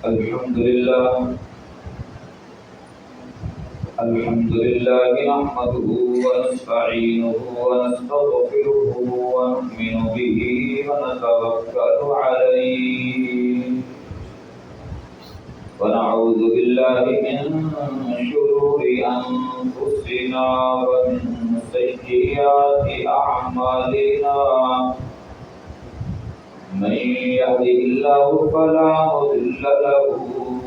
الحمد لله نحمده ونستعينه ونستغفره ونؤمن به ونتوكل عليه ونعوذ بالله من شرور أنفسنا ومن سيئات أعمالنا من يهده الله فلا مضل له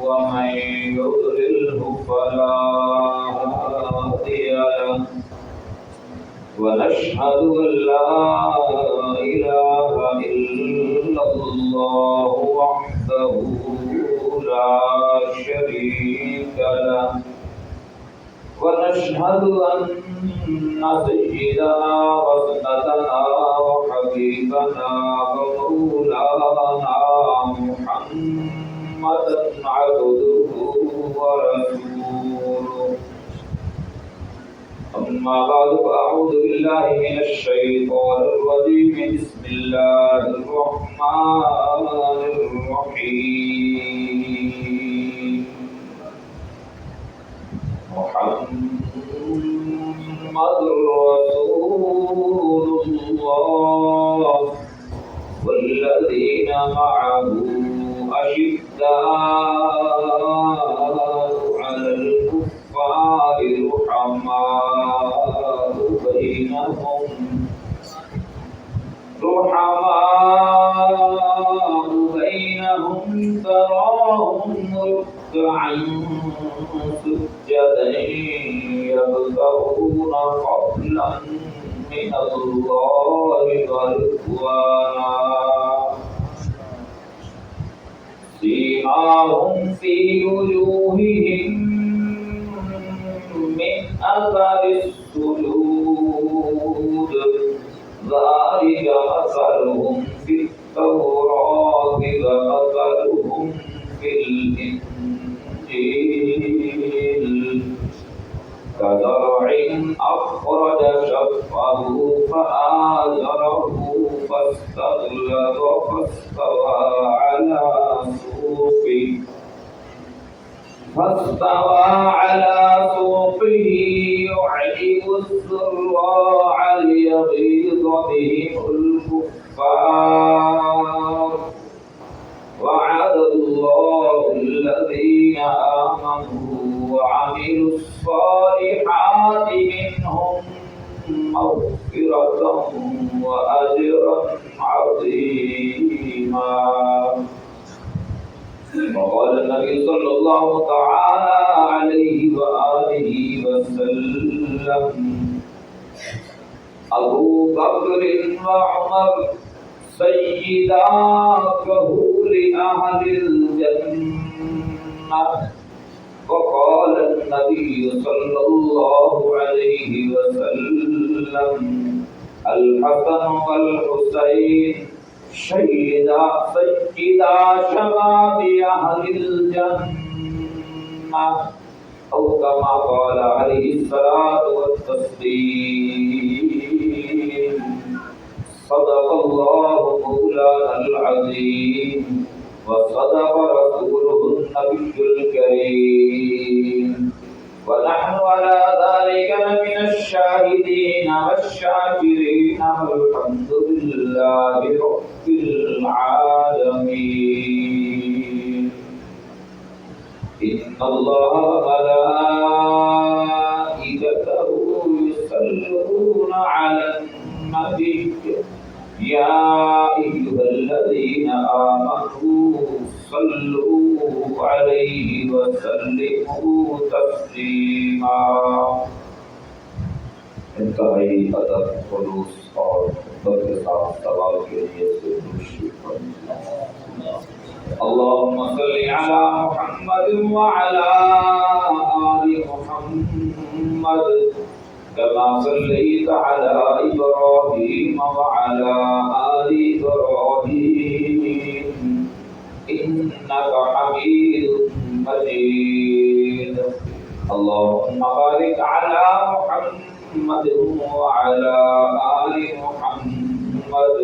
ومن يضلله فلا هادي له ونشهد أن لا إله إلا الله وحده لا شريك له ونشهد أن سيدنا وسندنا وحبيبنا ومولانا محمدا عبده ورسوله أما بعد فأعوذ بالله من الشيطان الرجيم بسم الله الرحمن الرحيم محمد رسول الله والذين معه أشداء على الكفار رحماء بينهم تراهم ركعا سجدا يبتغون فضلا من الله ورضوانا سيماهم في وجوههم من أثر السجود ذلك مثلهم في التوراة ومثلهم في الإنجيل كزرع أخرج شطأه فآزره فاستغلظ فاستوى على سوقه يعجب الزراع ليغيظ بهم الكفار وعد الله الذين آمنوا وعملوا الصالحات منهم مغفرة وأجرا عظيما. وقال النبي صلى الله تعالى عليه وآله وسلم أبو بكر وعمر سيدا كهول أهل الجنة. وقال النبي صلى الله عليه وسلم الحسن والحسين سيدا شباب أهل الجنة أو كما قال عليه الصلاة والتسليم. صدق الله مولانا العظيم وصدق رسوله النبي الكريم ونحن على ذلك من الشاهدين والشاكرين والحمد لله رب العالمين. إن الله وملائكته يصلون على النبي يا أيها الذين آمنوا صلوا عليه وسلموا تسليما. انتہائی ادب خلوص اور محبت کے ساتھ سوال کے لیے سے اللهم صل على محمد وعلى آل محمد كما صليت على إبراهيم وعلى آل إبراهيم إنك حميد مجيد. اللهم بارك على محمد وعلى آل محمد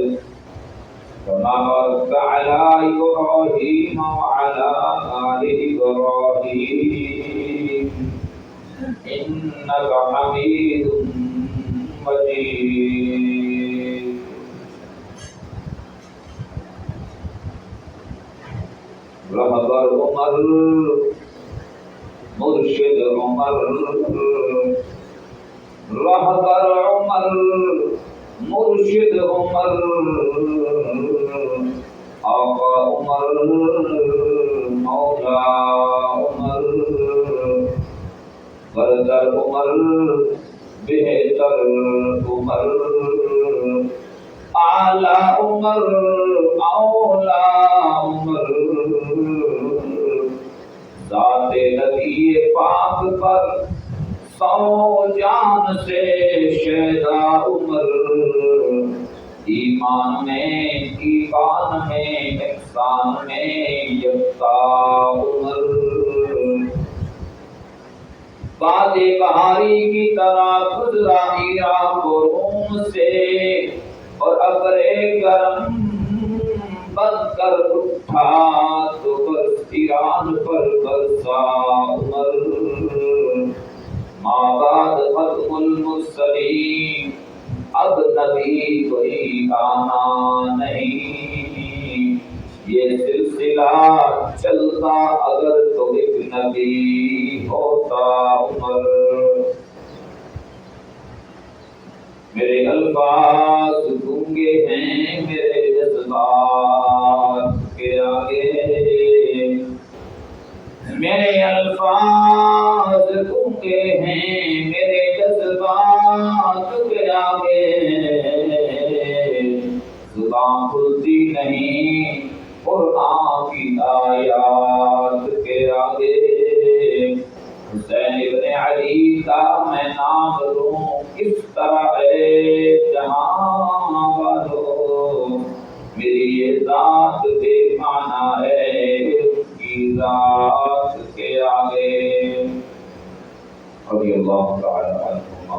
كما باركت على إبراهيم وعلى آل إبراهيم إنك حميد مجيد. رهبر عمر مرشد عمر، رهبر عمر مرشد عمر، آقا عمر مولا عمر، برتر عمر بہتر عمر، اعلی عمر اولا عمر، ذات نبی پاک پر سو جان سے شیدا عمر، ایمان میں احسان میں یکتا عمر، باد بہاری کی طرح گزرا ہیرا روم سے، اور ابرے گرم بن کر اٹھا تو ایران پر برسا عمر، ماں بعد ختم المرسلین اب نبی کوئی آنا نہیں، یہ سلسلہ چلتا اگر تو ایک نبی ہوتا عمر. میرے الفاظ گونگے ہیں میرے جذبات کے آگے، میرے الفاظ گونگے ہیں میرے جذبات کے آگے، زبان کھلتی نہیں قرآن کی آیات کے آگے، حسین ابن علی کا میں نام لوں کس طرح ہے جہاں والو، میری یہ ذات بے معنی ہے اس کی ذات کے آگے. رضی اللہ تعالی عنہما.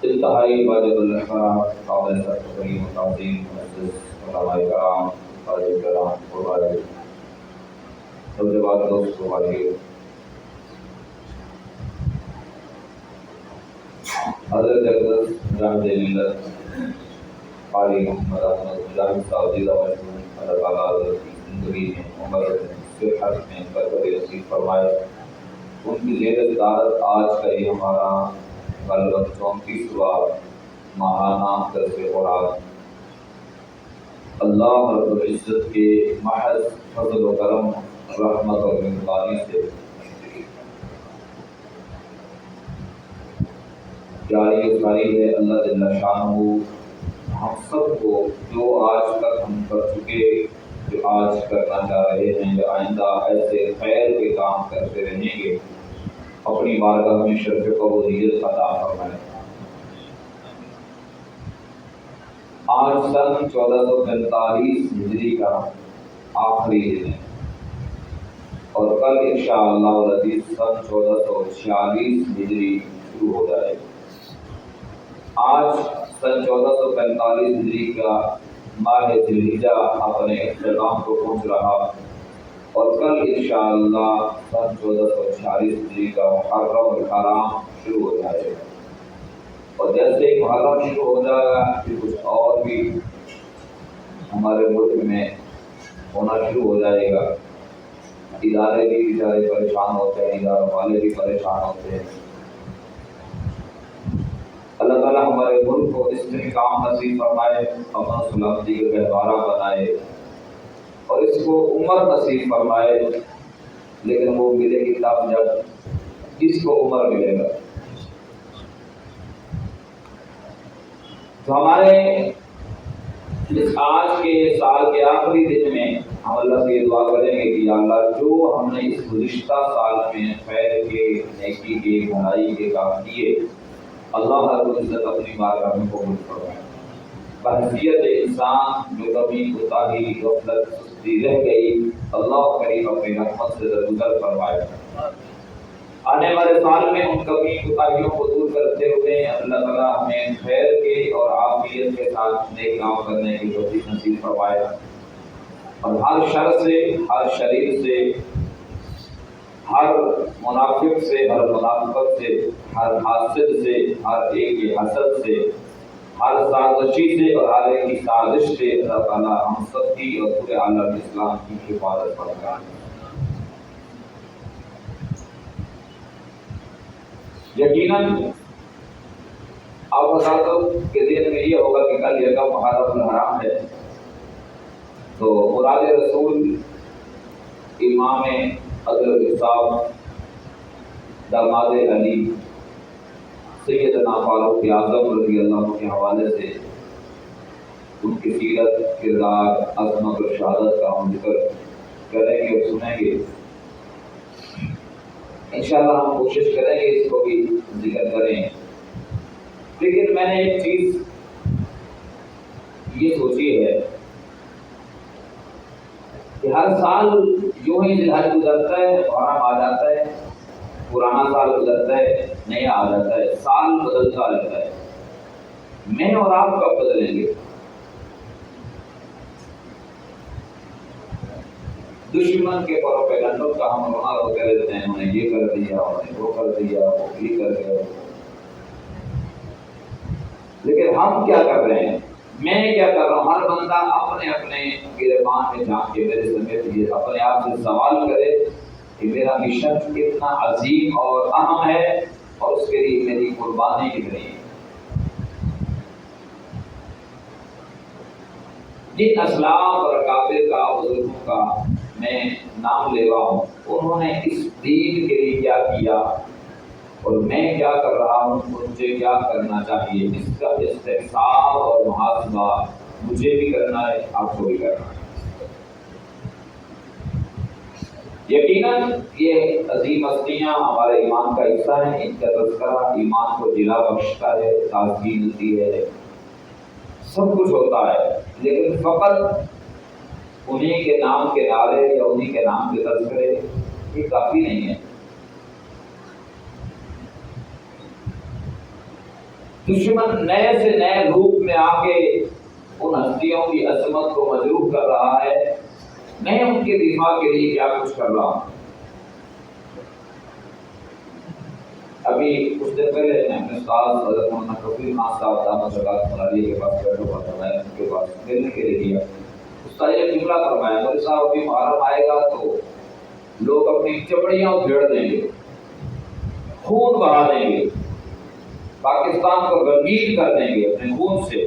انتہائی واجب الاحترام قابل تقدیر و تعظیم معزز علماء کرام، قاری کرام، قرآن نوجوان دوستوں بھائیو، حضرت اقدس مجاہد ملت قاری محمد احمد مجاہد صاحب جی اللہ تعالیٰ حضرت کی زندگی میں عمر صحت میں برکت نصیب فرمائے. ان کی زیر صدارت آج کا یہ ہمارا غالباً 34واں ماہانہ درس قرآن اللہ رب العزت کے محض فضل و کرم، رحمت اور مہربانی سے جاری و ساری ہے. اللہ جل شانہ ہم سب کو جو آج تک ہم کر چکے، جو آج کرنا چاہ رہے ہیں، جو آئندہ ایسے خیر کے کام کرتے رہیں گے، اپنی بارگاہ میں شرف قبولیت عطا فرمائے. آج سن 1445 ہجری کا آخری دن ہے، اور کل انشاءاللہ العزیز سن 1446 ہجری شروع ہو جائے. آج سن 1445 ہجری کا ماہ ذی الحجہ اپنے اختتام کو پہنچ رہا، اور کل انشاءاللہ سن 1446 ہجری کا محرم الحرام شروع ہو جائے گا. اور جیسے ہی محرم شروع ہو جائے گا پھر کچھ اور بھی ہمارے ملک میں ہونا شروع ہو جائے گا. ادارے بھی بیچارے پریشان ہوتے ہیں، اداروں والے بھی پریشان ہوتے ہیں. اللہ تعالیٰ ہمارے ملک کو استحکام نصیب فرمائے، امن و سلامتی کا گہوارہ بنائے، اور اس کو عمر نصیب فرمائے. لیکن وہ ملے گی تب جب جس کو عمر ملے گا. تو ہمارے اس آج کے سال کے آخری دن میں ہم اللہ سے یہ دعا کریں گے کہ یا اللہ جو ہم نے اس گزشتہ سال میں خیر کے، نیکی کے، بھلائی کے کام کیے، اللہ رب العزت اپنی بارگاہ میں قبول فرمائے. بحیثیت انسان جو کبھی کوتاہی، غفلت، سستی رہ گئی، اللہ کریم اپنی رحمت سے درگزر فرمائے. آنے والے سال میں ان کمی کوتاہیوں کو دور کرتے ہوئے اللہ تعالیٰ ہمیں خیر کے اور عافیت کے ساتھ نیک کام کرنے کی توفیق نصیب فرمائے، اور ہر شر سے، ہر شریر سے، ہر منافق سے، ہر منافقت سے، ہر حاسد سے، ہر ایک کے حسد سے، ہر سازشی سے اور ہر ایک کی سازش سے اللہ تعالیٰ ہم سب کی اور پورے عالم اسلام کی حفاظت فرمائے۔ یقیناً آپ حضرات کے ذہن میں یہ ہوگا کہ کل یکم محرم الحرام ہے، تو مراد رسول امام حضرت صاحب داماد علی سیدنا فاروق اعظم رضی اللہ عنہ کے حوالے سے ان کی سیرت، کردار، عظمت اور شہادت کا ہم ذکر کریں گے اور سنیں گے۔ انشاءاللہ ہم کوشش کریں گے اس کو بھی ذکر کریں، لیکن میں نے ایک چیز یہ سوچی ہے کہ ہر سال یوں ہی ذی الحج گزرتا ہے، محرم آ جاتا ہے، پرانا سال گزرتا ہے، نیا آ جاتا ہے، سال بدلتا رہتا ہے۔ میں اور آپ کب بدلیں گے؟ دشمن کے پروپیگنڈوں کا ہم رونا روتے رہتے ہیں، انہوں نے یہ کر دیا، انہوں نے وہ کر دیا، وہ یہ کر دیا، لیکن ہم کیا کر رہے ہیں؟ میں کیا کر رہا ہوں؟ ہر بندہ اپنے اپنے گریبان میں جھانک کے میرے سمیت یہ اپنے آپ سے سوال کرے کہ میرا مشن کتنا عظیم اور اہم ہے اور اس کے لیے میری قربانی کتنی ہے۔ جن اسلاف اور اکابر کا، بزرگوں کا میں نام لے رہا ہوں، انہوں نے اس دین کے لیے کیا کیا اور میں کیا کر رہا ہوں، مجھے کیا کرنا چاہیے، اس کا استحساب اور محاسبہ مجھے بھی کرنا ہے، آپ کو بھی کرنا ہے۔ یقیناً یہ عظیم ہستیاں ہمارے ایمان کا حصہ ہیں، ان کا تذکرہ ایمان کو جلا بخشتا ہے، تازگی ملتی ہے، سب کچھ ہوتا ہے، لیکن فقط انہی کے نام کے نعرے یا انہی کے نام کے تذکرے یہ کافی نہیں ہے۔ دشمن نئے سے نئے روپ میں آ کے ان ہستیوں کی عظمت کو مجروح کر رہا ہے، میں ان کے دفاع کے لیے کیا کچھ کر رہا ہوں۔ ابھی کچھ دن پہلے میں اپنے استاد حضرت مولانا کفیل خان صاحب دامت برکاتہ العالیہ کے پاس بیٹھا ہوا تھا، میں ان کے پاس ملنے کے لیے گیا۔ استاد نے جملہ فرمایا، مولوی صاحب ابھی محرم آئے گا تو لوگ اپنی چپڑیاں ادھیڑ دیں گے، خون بہا دیں گے، پاکستان کو غمگین کر دیں گے اپنے خون سے،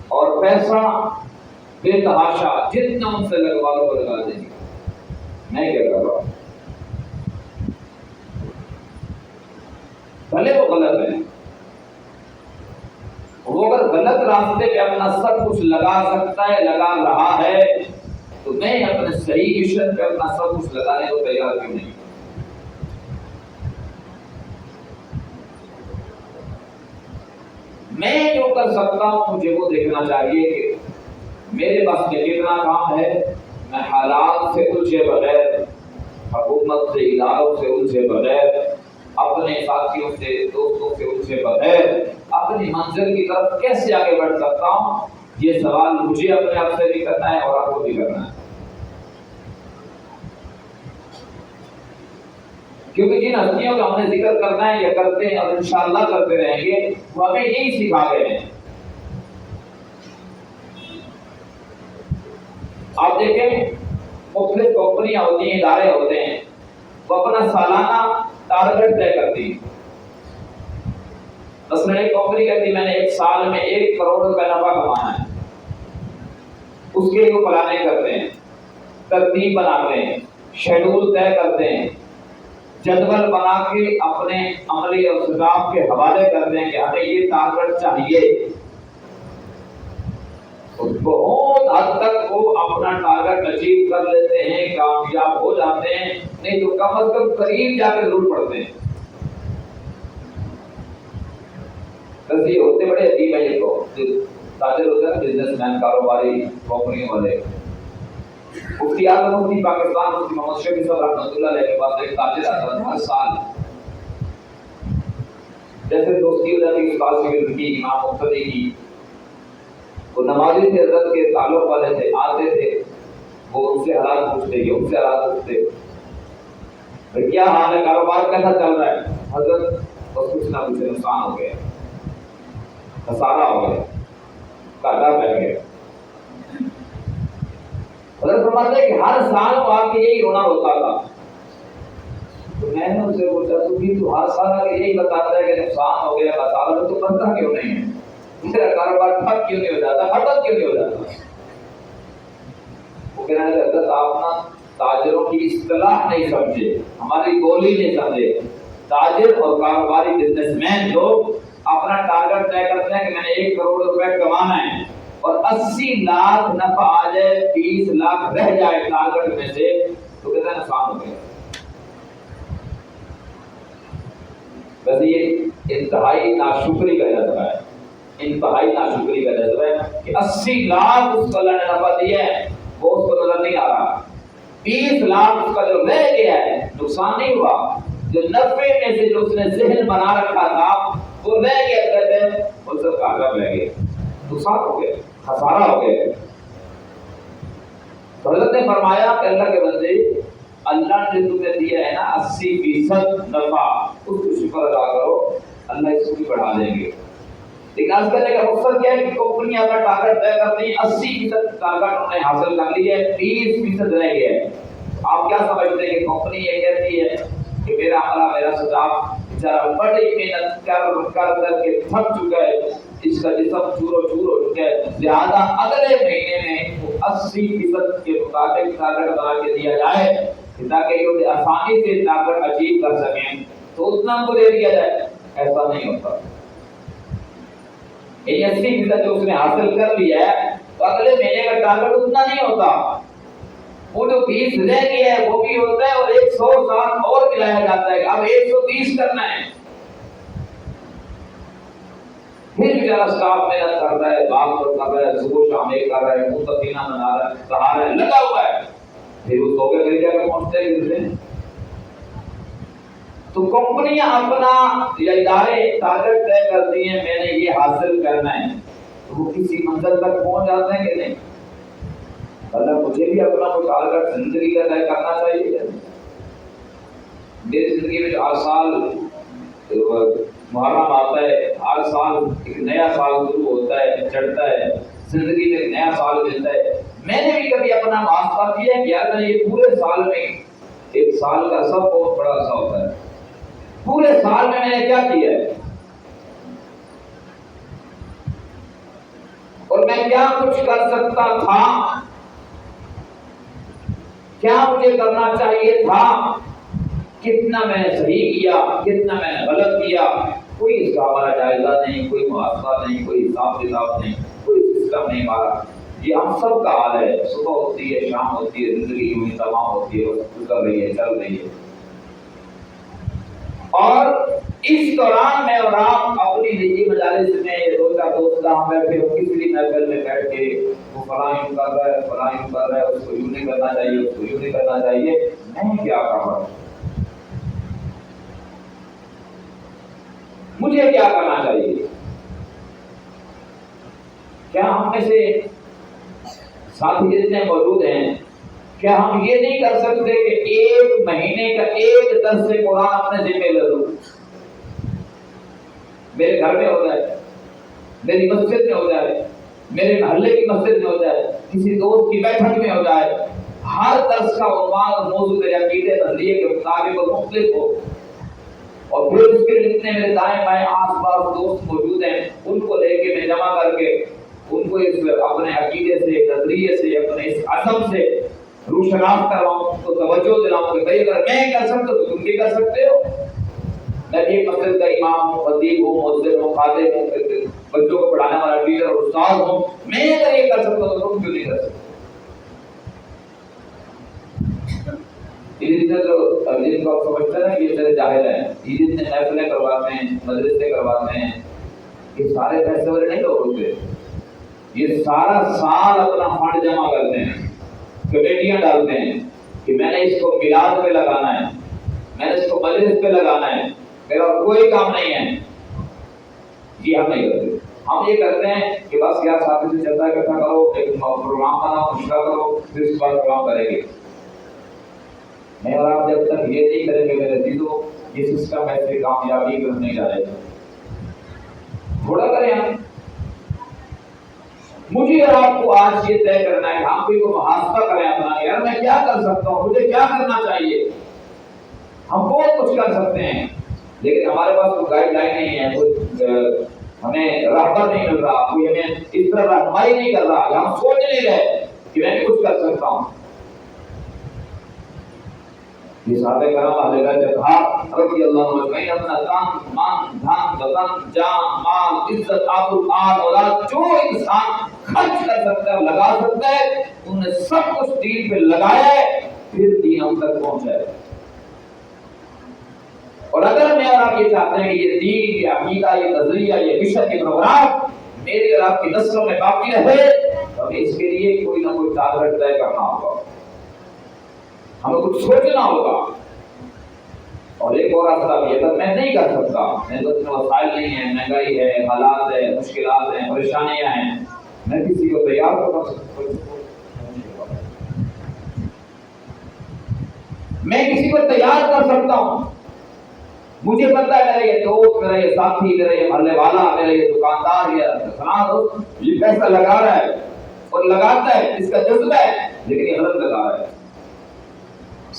اور پیسہ بے تحاشا جتنا ان سے لگوا لو لگا دیں گے۔ میں کیا کر رہا ہوں؟ بھلے وہ غلط ہے، وہ اگر غلط راستے پہ اپنا سب کچھ لگا سکتا ہے، لگا رہا ہے، تو میں اپنے صحیح مشن پہ اپنا سب کچھ لگانے کو تیار کیوں نہیں؟ میں جو کر سکتا ہوں مجھے وہ دیکھنا چاہیے کہ میرے پاس میں کتنا کام ہے، میں حالات سے الجھے بغیر، حکومت سے، اداروں سے الجھے بغیر، اپنے ساتھیوں سے، دوستوں سے الجھے بغیر اپنی منزل کی طرف کیسے آگے بڑھ سکتا ہوں، یہ سوال مجھے اپنے آپ سے بھی کرنا ہے اور آپ کو بھی کرنا ہے۔ کیونکہ جن ہستیوں کا ہم نے ذکر کرنا ہے یا کرتے ہیں اور انشاءاللہ کرتے رہیں گے، وہ ہمیں یہی سکھا گئے ہیں۔ آپ دیکھیں مختلف کمپنیاں ہوتی ہیں، ادارے ہوتے ہیں، وہ اپنا سالانہ ٹارگٹ طے کرتی ہیں۔ مثلا ایک کمپنی کہتی ہے میں نے ایک سال میں 1 کروڑ روپے نفع کمانا ہے، اس کے لیے وہ پلاننگ کرتے ہیں، ترتیب بناتے ہیں، شیڈول طے کرتے ہیں، جدول بنا کے اپنے عملی اور اسٹاف کے حوالے کرتے ہیں کہ ہمیں یہ ٹارگٹ چاہیے، اور بہت حد تک وہ اپنا ٹارگٹ اچیو کر لیتے ہیں، کامیاب ہو جاتے ہیں، نہیں تو کم از کم قریب جا کے ضرور پڑتے ہیں۔ بس یہ ہوتے بڑے عجیب ہیں، یہ تو تاجر ہوتے ہیں، بزنس مین، کاروباری، کمپنی والے، مفتی اعظم مفتی پاکستان مفتی محمد شفیع صاحب رحمۃ اللہ علیہ کے پاس ایک تاجر آتا تھا ہر سال، جیسے دوستی ہو جاتی استاد شاگرد کی، امام مقتدی کی، وہ نمازی سے حضرت کے تعلق والے تھے، آتے تھے، وہ ان سے حالات پوچھتے، یہ ان سے حالات پوچھتے، بھائی کیا حال ہے، کاروبار کیسا چل رہا ہے؟ حضرت بس کچھ نہ کچھ نقصان ہو گیا، خسارہ ہو گیا، گھاٹا پہ گیا۔ حضرت فرماتے ہیں کہ ہر سال وہ آپ کے یہی رونا ہوتا تھا۔ تو میں نے اسے پوچھا تو ہر سال آگے یہی بتاتا ہے کہ نقصان ہو گیا، خسارہ، تو بنتا کیوں نہیں ہے؟ میرا کاروبار ٹھپ کیوں نہیں ہو جاتا، ختم کیوں نہیں ہو جاتا؟ وہ کہنے لگا حضرت آپ نا تاجروں کی اصطلاح نہیں سمجھے، ہماری بولی نہیں سمجھے۔ تاجر اور کاروباری بزنس مین لوگ اپنا ٹارگٹ طے کرتے ہیں کہ میں نے 1 کروڑ روپے کمانا ہے، اور 80 لاکھ نفع آ جائے، 30 لاکھ رہ جائے ٹارگٹ میں سے، تو کہتے ہیں نقصان ہو گیا۔ ویسے یہ انتہائی ناشکری کا جذبہ ہے، انتہائی ناشکری کا جذبہ ہے کہ 80 لاکھ اس کو اللہ نے نفع دیا ہے، وہ اس کو نظر نہیں آ رہا، 20 لاکھ اس کا جو رہ گیا ہے، نقصان نہیں ہوا، جو نفع میں سے جو اس نے ذہن بنا رکھا تھا وہ رہ گیا، کہتے ہیں وہ سب کاغذ رہ گیا، نقصان ہو گیا، خسارہ ہو گیا۔ حضرت نے فرمایا کہ اللہ کے بندے، اللہ نے تمہیں دیا ہے نا 80% نفع، اس کو شکر ادا کرو، اللہ اس کو بھی بڑھا دیں گے۔ لیکن آج کرنے کا مقصد کیا ہے کہ کمپنیاں اپنا ٹارگٹ طے کرتی ہیں، 80% ٹارگٹ انہوں نے حاصل کر لیا ہے، 20% رہ گیا ہے۔ آپ کیا سمجھتے ہیں کہ کمپنی یہ کہتی ہے کہ میرا عملہ، میرا سٹاف بیچارہ بڑی محنت کر کے تھک چکا ہے، اس کا جسم چورو چور ہو چکا ہے، زیادہ اگلے مہینے میں وہ 80% کے مطابق ٹارگٹ بنا کے دیا جائے تاکہ یہ آسانی سے ٹارگٹ اچیو کر سکیں، تو اتنا ہم کو دے دیا جائے۔ ایسا نہیں ہوتا۔ یہ 80% جو اس نے حاصل کر لیا ہے تو اگلے مہینے کا ٹارگٹ اتنا نہیں ہوتا، وہ جو 20 رہ گیا ہے وہ بھی ہوتا ہے، اور 100 ساتھ اور ملایا جاتا ہے کہ اب 120 کرنا ہے۔ پھر بیچارہ اسٹاف محنت کر رہا ہے، بات کر رہا ہے، صبح شام ایک کر رہا ہے، منہ پسینہ بنا رہا ہے، سہا رہا ہے، لگا ہوا ہے، پھر وہ سو کے گھر جا کے پہنچتے ہیں۔ تو کمپنیاں اپنا یا ادارے ٹارگٹ طے کرتی ہیں، میں نے یہ حاصل کرنا ہے، تو وہ کسی منزل تک پہنچ جاتے ہیں کہ نہیں؟ اللہ مجھے بھی اپنا کوئی ٹارگٹ زندگی کا طے کرنا چاہیے۔ میری زندگی میں ہر سال محرم آتا ہے، ہر سال ایک نیا سال شروع ہوتا ہے، چڑھتا ہے، زندگی میں ایک نیا سال ملتا ہے۔ میں نے بھی کبھی اپنا محاسبہ کیا کہ یار میں یہ پورے سال میں، ایک سال کا سب بہت بڑا سا ہوتا ہے، پورے سال میں نے کیا کیا ہے، اور میں کیا کچھ کر سکتا تھا، کیا مجھے کرنا چاہیے تھا، کتنا میں نے صحیح کیا، کتنا میں نے غلط کیا۔ کوئی اس کا ہمارا جائزہ نہیں، کوئی محاسبہ نہیں، کوئی حساب کتاب نہیں، کوئی سسٹم نہیں ہمارا۔ یہ ہم سب کا حال ہے، صبح ہوتی ہے، شام ہوتی ہے، زندگی یوں ہی تمام ہوتی ہے، گزر رہی ہے، چل رہی ہے، اور اس دوران میں اور آپ اپنی نجی مجالس میں دو چار دوست ہم بیٹھے ہو، کسی بھی محفل میں بیٹھ کے وہ فلاں یوں کر رہا ہے، فلاں یوں کر رہا ہے، اس کو یوں نہیں کرنا چاہیے، اس کو یوں نہیں کرنا چاہیے، میں کیا کر رہا ہوں، مجھے کیا کرنا چاہیے؟ کیا ہم میں سے ساتھی جتنے موجود ہیں، کیا ہم یہ نہیں کر سکتے کہ 1 مہینے کا 1 درس قرآن اپنے ذمہ لے لوں، میرے گھر میں ہو جائے، میری مسجد میں ہو جائے، میرے محلے کی مسجد میں ہو جائے، کسی دوست کی بیٹھک میں ہو جائے، ہر درس کا عنوان اور موضوع میرے عقیدے نظریے کے مطابق اور مختلف ہو، اور پھر اس کے جتنے میرے دائیں بائیں آس پاس دوست موجود ہیں ان کو لے کے میں جمع کر کے ان کو اس اپنے عقیدے سے، نظریے سے، اپنے اس عزم سے روشناس کرواؤں، تو توجہ دلاؤں کہ بھائی اگر میں کر سکتا تو تم بھی کر سکتے ہو۔ میں ایک مسجد کا امام ہوں، خطیب ہوں، مؤذن ہوں، خادم ہوں، بچوں کو پڑھانے والا ٹیچر اور استاد ہوں، میں اگر یہ کر سکتا ہوں تو تم کیوں نہیں کر سکتے؟ جن کو آپ سمجھتے ہیں یہ میرے جاہل ہیں، یہ جتنے محفلیں کرواتے ہیں، مدرسے کرواتے ہیں، یہ سارے پیسے والے نہیں لوگ ہوتے، یہ سارا سال اپنا فنڈ جمع کرتے ہیں، کمیٹیاں ڈالتے ہیں کہ میں نے اس کو میلاد پہ لگانا ہے، میں نے اس کو مجلس پہ لگانا ہے، میرا کوئی کام نہیں ہے، یہ ہم نہیں کرتے۔ ہم یہ کرتے ہیں کہ بس یار ساتھی سے چلتا ہے اکٹھا کرو، ایک پروگرام بناؤ، مشورہ کرو، پھر اس کے بعد پروگرام کریں گے۔ میں اور آپ جب تک یہ نہیں کریں گے میرے عزیزو، یہ سسٹم ایسے کامیابی میں نہیں جائے گا۔ تھوڑا کریں ہم، مجھے اور آپ کو آج یہ طے کرنا ہے، ہم بھی کو محاسبہ کریں اپنا، یار میں کیا کر سکتا ہوں، مجھے کیا کرنا چاہیے۔ ہم بہت کچھ کر سکتے ہیں لیکن ہمارے پاس کوئی گائیڈ لائن نہیں ہے، کوئی ہمیں رہبر نہیں مل رہا، کوئی ہمیں اس طرح رہنمائی نہیں کر رہا، ہم سوچ نہیں رہے کہ میں بھی کچھ کر سکتا ہوں۔ یہ صحابہ کرام اہل بیت اطہار رضی اللہ عنہم اجمعین اپنا تن، من، دھن، بدن، جان، مال، عزت، آبرو، آل، اولاد جو انسان خرچ کر سکتا ہے لگا سکتا ہے، انہوں نے سب کچھ دین پہ لگایا ہے، پھر دین ہم تک پہنچا ہے۔ اور اگر میں اور آپ یہ چاہتے ہیں کہ یہ دین، یہ عقیدہ، یہ نظریہ، یہ مشن، یہ پروگرام میری اور آپ کی نسلوں میں باقی رہے تو ہمیں اس کے لیے کوئی نہ کوئی ٹارگیٹ طے کرنا ہوگا، ہمیں کچھ سوچنا ہوگا۔ اور ایک اور راستہ بھی اگر میں نہیں کر سکتا، میرے پاس وسائل نہیں ہیں، مہنگائی ہے، حالات ہے، مشکلات ہیں، پریشانیاں ہیں، میں کسی کو تیار کر سکتا ہوں، میں کسی کو تیار کر سکتا ہوں۔ مجھے پتا ہے میرا یہ دوست، میرا یہ ساتھی، میرا یہ محلے والا، میرا یہ دکاندار، یہ پیسہ لگا رہا ہے اور لگاتا ہے، اس کا جذبہ ہے، لیکن یہ غلط لگا رہا ہے،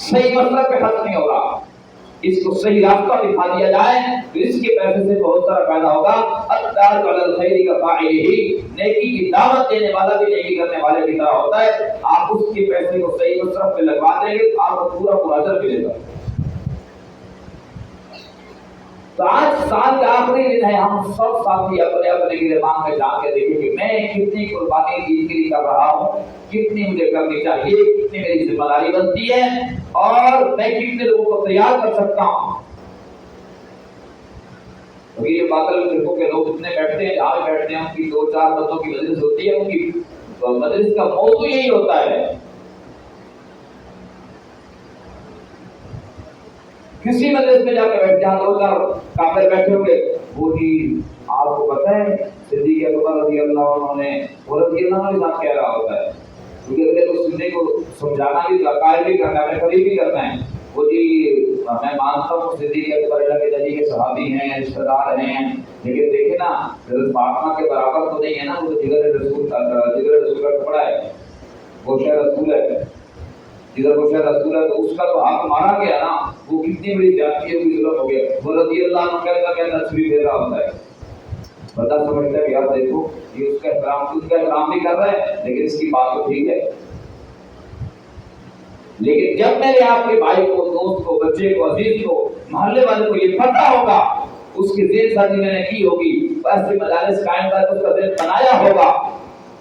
صحیح مسئلہ پہ خرچ نہیں ہو رہا۔ اس کو صحیح راستہ دکھا دیا جائے تو اس کے پیسے سے بہت سارا فائدہ ہوگا۔ الدال علی الخیر کا فاعل ہی، نیکی کی دعوت دینے والا بھی نیکی کرنے والے کی طرح ہوتا ہے۔ آپ اس کے پیسے کو صحیح مصرف پہ لگوا دیں گے تو آپ کو پورا پورا اجر ملے گا۔ تو آج سال کا آخری دن ہے، ہم سب ساتھی اپنے اپنے گربان میں جا کے دیکھیں کہ میں کتنی قربانی دین کے لیے کر رہا ہوں، کتنی مجھے کرنی چاہیے، کتنی میری ذمہ داری بنتی ہے، اور میں کتنے لوگوں کو تیار کر سکتا ہوں۔ کیونکہ یہ باطل فرقوں کے لوگ اتنے بیٹھتے ہیں، جہاں بیٹھتے ہیں ان کی 2-4 بندوں کی مجلس ہوتی ہے، ان کی مجلس کا موضوع یہی ہوتا ہے۔ کسی مجلس میں جا کے بیٹھ جہاں 2-4 کافر بیٹھے ہوئے، وہ جی آپ کو پتہ ہے صدیق اکبر رضی اللہ عنہ نے، وہ رضی اللہ عنہ کے کہہ رہا ہوتا ہے، کیونکہ اگلے کو سننے کو سمجھانا بھی، قائل بھی کرنا ہے، قریب بھی کرنا ہے۔ وہ جی میں مانتا ہوں صدیق اکبر اللہ کے نبی کے صحابی ہیں، رشتہ دار ہیں، لیکن دیکھیں نا حضرت فاطمہ کے برابر تو نہیں ہے نا، وہ تو جگر رسول کا ٹکڑا ہے، وہ شہ رسول ہے، جدھر وہ شاید رسول ہے تو اس کا تو حق مارا گیا نا، وہ کتنی بڑی جاتی ہے، ظلم ہو گیا۔ وہ رضی اللہ عنہ کہتا تصویر دے رہا ہوتا ہے، بتا سمجھتا ہے کہ آپ دیکھو یہ اس کا احترام بھی کر رہا ہے، لیکن اس کی بات تو ٹھیک ہے۔ لیکن جب میرے آپ کے بھائی کو، دوست کو، بچے کو، عزیز کو، محلے والے کو یہ پتہ ہوگا، اس کی ذہن سازی میں نے کی ہوگی، ایسی مجالس قائم کر کے اس کا ذہن بنایا ہوگا،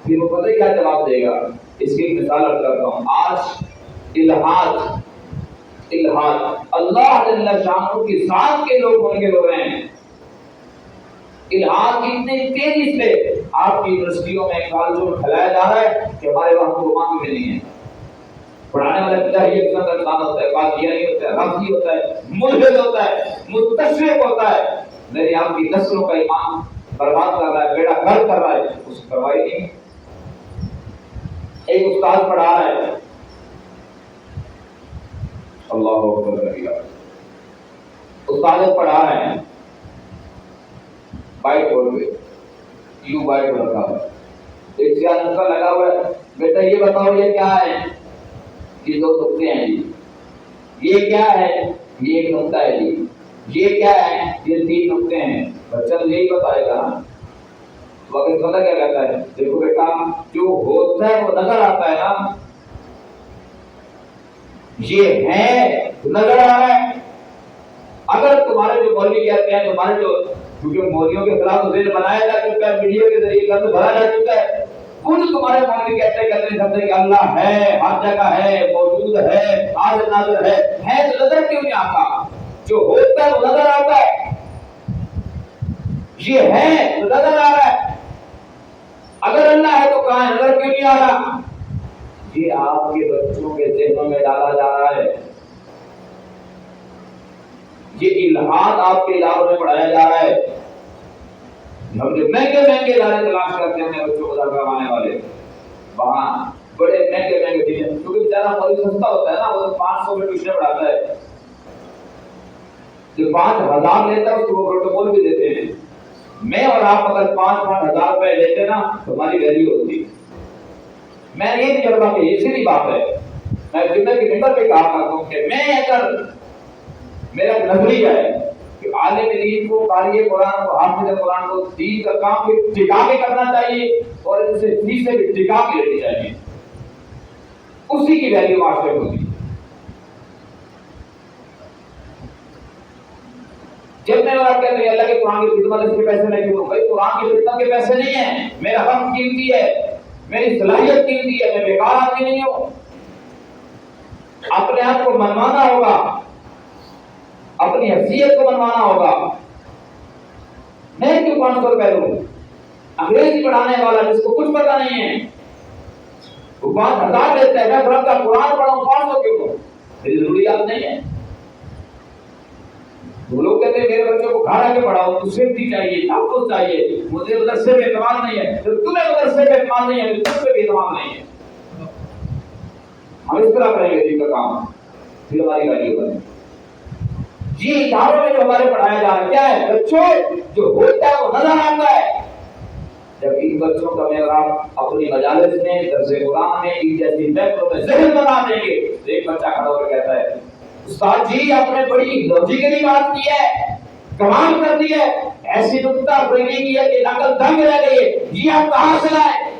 پھر وہ پتہ کیا جواب دے گا۔ اس کی ایک مثال عرض کرتا ہوں۔ آج الہاد اللہ جل شانہ کی ذات کے لوگ بن کے ہو رہے ہیں۔ الہاد اتنے تیزی سے آپ کی یونیورسٹیوں میں، کالجوں میں پھیلایا جا رہا ہے کہ ہمارے وہاں قرآن بھی نہیں ہے۔ پڑھانے والا بچہ یہ قسم کا انسان ہوتا ہے، قادیانی ہوتا ہے، رافضی ہوتا ہے، ملحد ہوتا ہے، مستشرق ہوتا ہے، میرے آپ کی نسلوں کا ایمان برباد کر رہا ہے، بیڑا غرق کر رہا ہے، اس کی پرواہی نہیں۔ ایک استاد پڑھا رہا ہے، اللہ اکبر کبیرہ، استاد پڑھا رہے ہیں، بائٹ بورڈ پہ یوں بائٹ رکھا ہے، ایک سیاہ نقطہ لگا ہوا ہے، بیٹا یہ بتاؤ یہ کیا ہے؟ یہ 2 نقطے ہیں جی، یہ کیا ہے؟ یہ 1 نقطہ ہے جی، یہ کیا ہے؟ یہ 3 نقطے ہیں۔ بچہ یہی بتائے گا، وقت پتہ کیا کہتا ہے؟ دیکھو بیٹا جو ہوتا ہے وہ نظر آتا ہے نا، یہ ہے نظر آ رہا ہے۔ اگر تمہارے جو مولوی کہتے ہیں، تمہارے جو، کیونکہ مولویوں کے خلاف ذہن بنایا جا چکا ہے، میڈیا کے ذریعے گند بھرا جا چکا ہے، خود تمہارے مولوی کہتے ہیں کہ اللہ ہے، ہر جگہ ہے، موجود ہے، حاضر ناظر ہے تو نظر کیوں نہیں آتا؟ جو ہوتا ہے وہ نظر آتا ہے، یہ ہے تو نظر آ رہا ہے۔ اگر اللہ ہے تو کہاں ہے؟ نظر کیوں نہیں آ رہا؟ یہ آپ کے بچوں کے ذہنوں میں ڈالا جا رہا ہے، یہ الہاد آپ کے اداروں میں پڑھایا جا رہا ہے۔ ہم جو مہنگے مہنگے ادارے تلاش کرتے ہیں اپنے بچوں کو درس کروانے والے، وہاں بڑے مہنگے مہنگے ٹیچر، کیونکہ بیچارہ مولوی سستا ہوتا ہے نا، وہ 500 میں ٹیوشن پڑھاتا ہے، جو 5000 لیتا ہے اس کو پروٹوکول بھی دیتے ہیں۔ میں اور آپ اگر 5,000 روپے لیتے نا تو ہماری ویلیو ہوتی۔ میں یہ نہیں کرتا کہ یہ سیدھی بات ہے، میں جمعے کے ممبر پہ کہا کرتا ہوں کہ میں اگر میرا نظریہ ہے کہ عالم دین کو، قاری قرآن کو، حافظ قرآن کو دین کا کام بھی ٹکا کے کرنا چاہیے اور ان سے فیسیں بھی ٹکا کے لینی چاہیے، اسی کی ویلیو معاشرے ہوتی۔ جب میں آپ کہتے ہیں اللہ کے قرآن کی خدمت اس کے پیسے نہیں دوں، بھائی قرآن کی خدمت کے پیسے نہیں ہیں، میرا وقت قیمتی ہے، میری صلاحیت قیمتی ہے، میں بیکار آدمی نہیں ہوں۔ اپنے آپ کو منوانا ہوگا، اپنی حیثیت کو منوانا ہوگا۔ میں کیوں 500 روپے دوں؟ انگریزی پڑھانے والا جس کو کچھ پتا نہیں ہے وہ 5,000 دیتا ہے، میں رب کا قرآن پڑھاؤں 500 کیوں دوں؟ میری ضروریات نہیں ہے۔ وہ لوگ کہتے ہیں میرے بچوں کو گھر آ کے پڑھاؤ، تو سیفٹی چاہیے، تحفظ چاہیے، مجھے مدرسے پہ اعتماد نہیں ہے، تو تمہیں مدرسے پہ اعتماد نہیں ہے، تم پہ بھی اعتماد نہیں ہے۔ ہم اس طرح کریں گے دین کا کام، پھر ہماری گاڑی بنے۔ جی اداروں میں جو ہمارے پڑھایا جا رہا ہے کیا ہے؟ بچوں جو ہوتا ہے وہ نظر آتا ہے۔ جب ان بچوں کا معیار اپنی مجالس میں، درس قرآن میں، ان جیسی محفلوں میں ذہن بنا دیں گے، ایک بچہ کھڑا ہو کر کہتا ہے استاد جی آپ نے بڑی لوجیکلی بات کی ہے، کمال کر دی ہے، ایسی نکتہ بریلی کی ہے کہ نقل دنگ رہ گئی ہے، یہ آپ کہاں سے لائے؟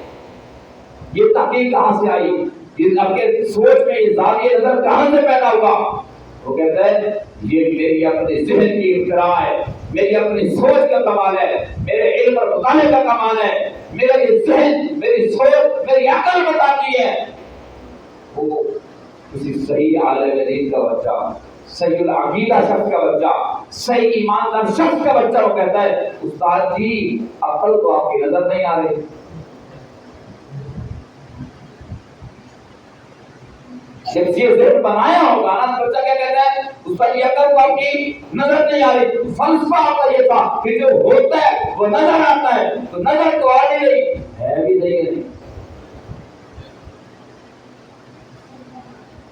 یہ تحقیق کہاں سے آئی؟ یہ آپ کے سوچ میں یہ زاویہ نظر کہاں سے پیدا ہوا؟ وہ کہتا ہے یہ میری اپنے ذہن کی اختراع ہے، میری اپنی سوچ کا کمال ہے، میرے علم اور مطالعے کا کمال ہے، میرا یہ ذہن، میری سوچ، میری عقل بتاتی ہے۔ وہ کسی صحیح عالم دین کا بچہ، صحیح العقیدہ شخص کا بچہ، صحیح ایماندار شخص کا بچہ وہ کہتا ہے استاد جی عقل تو آپ کی نظر نہیں آ رہی۔ جب یہ ذہن بنایا ہوگا نا بچہ کیا کہتا ہے استاد یہ عقل تو آپ کی نظر نہیں آ رہی۔ فلسفہ آپ کا یہ تھا کہ جو ہوتا ہے وہ نظر آتا ہے، تو نظر تو آ نہیں رہی ہے بھی نہیں۔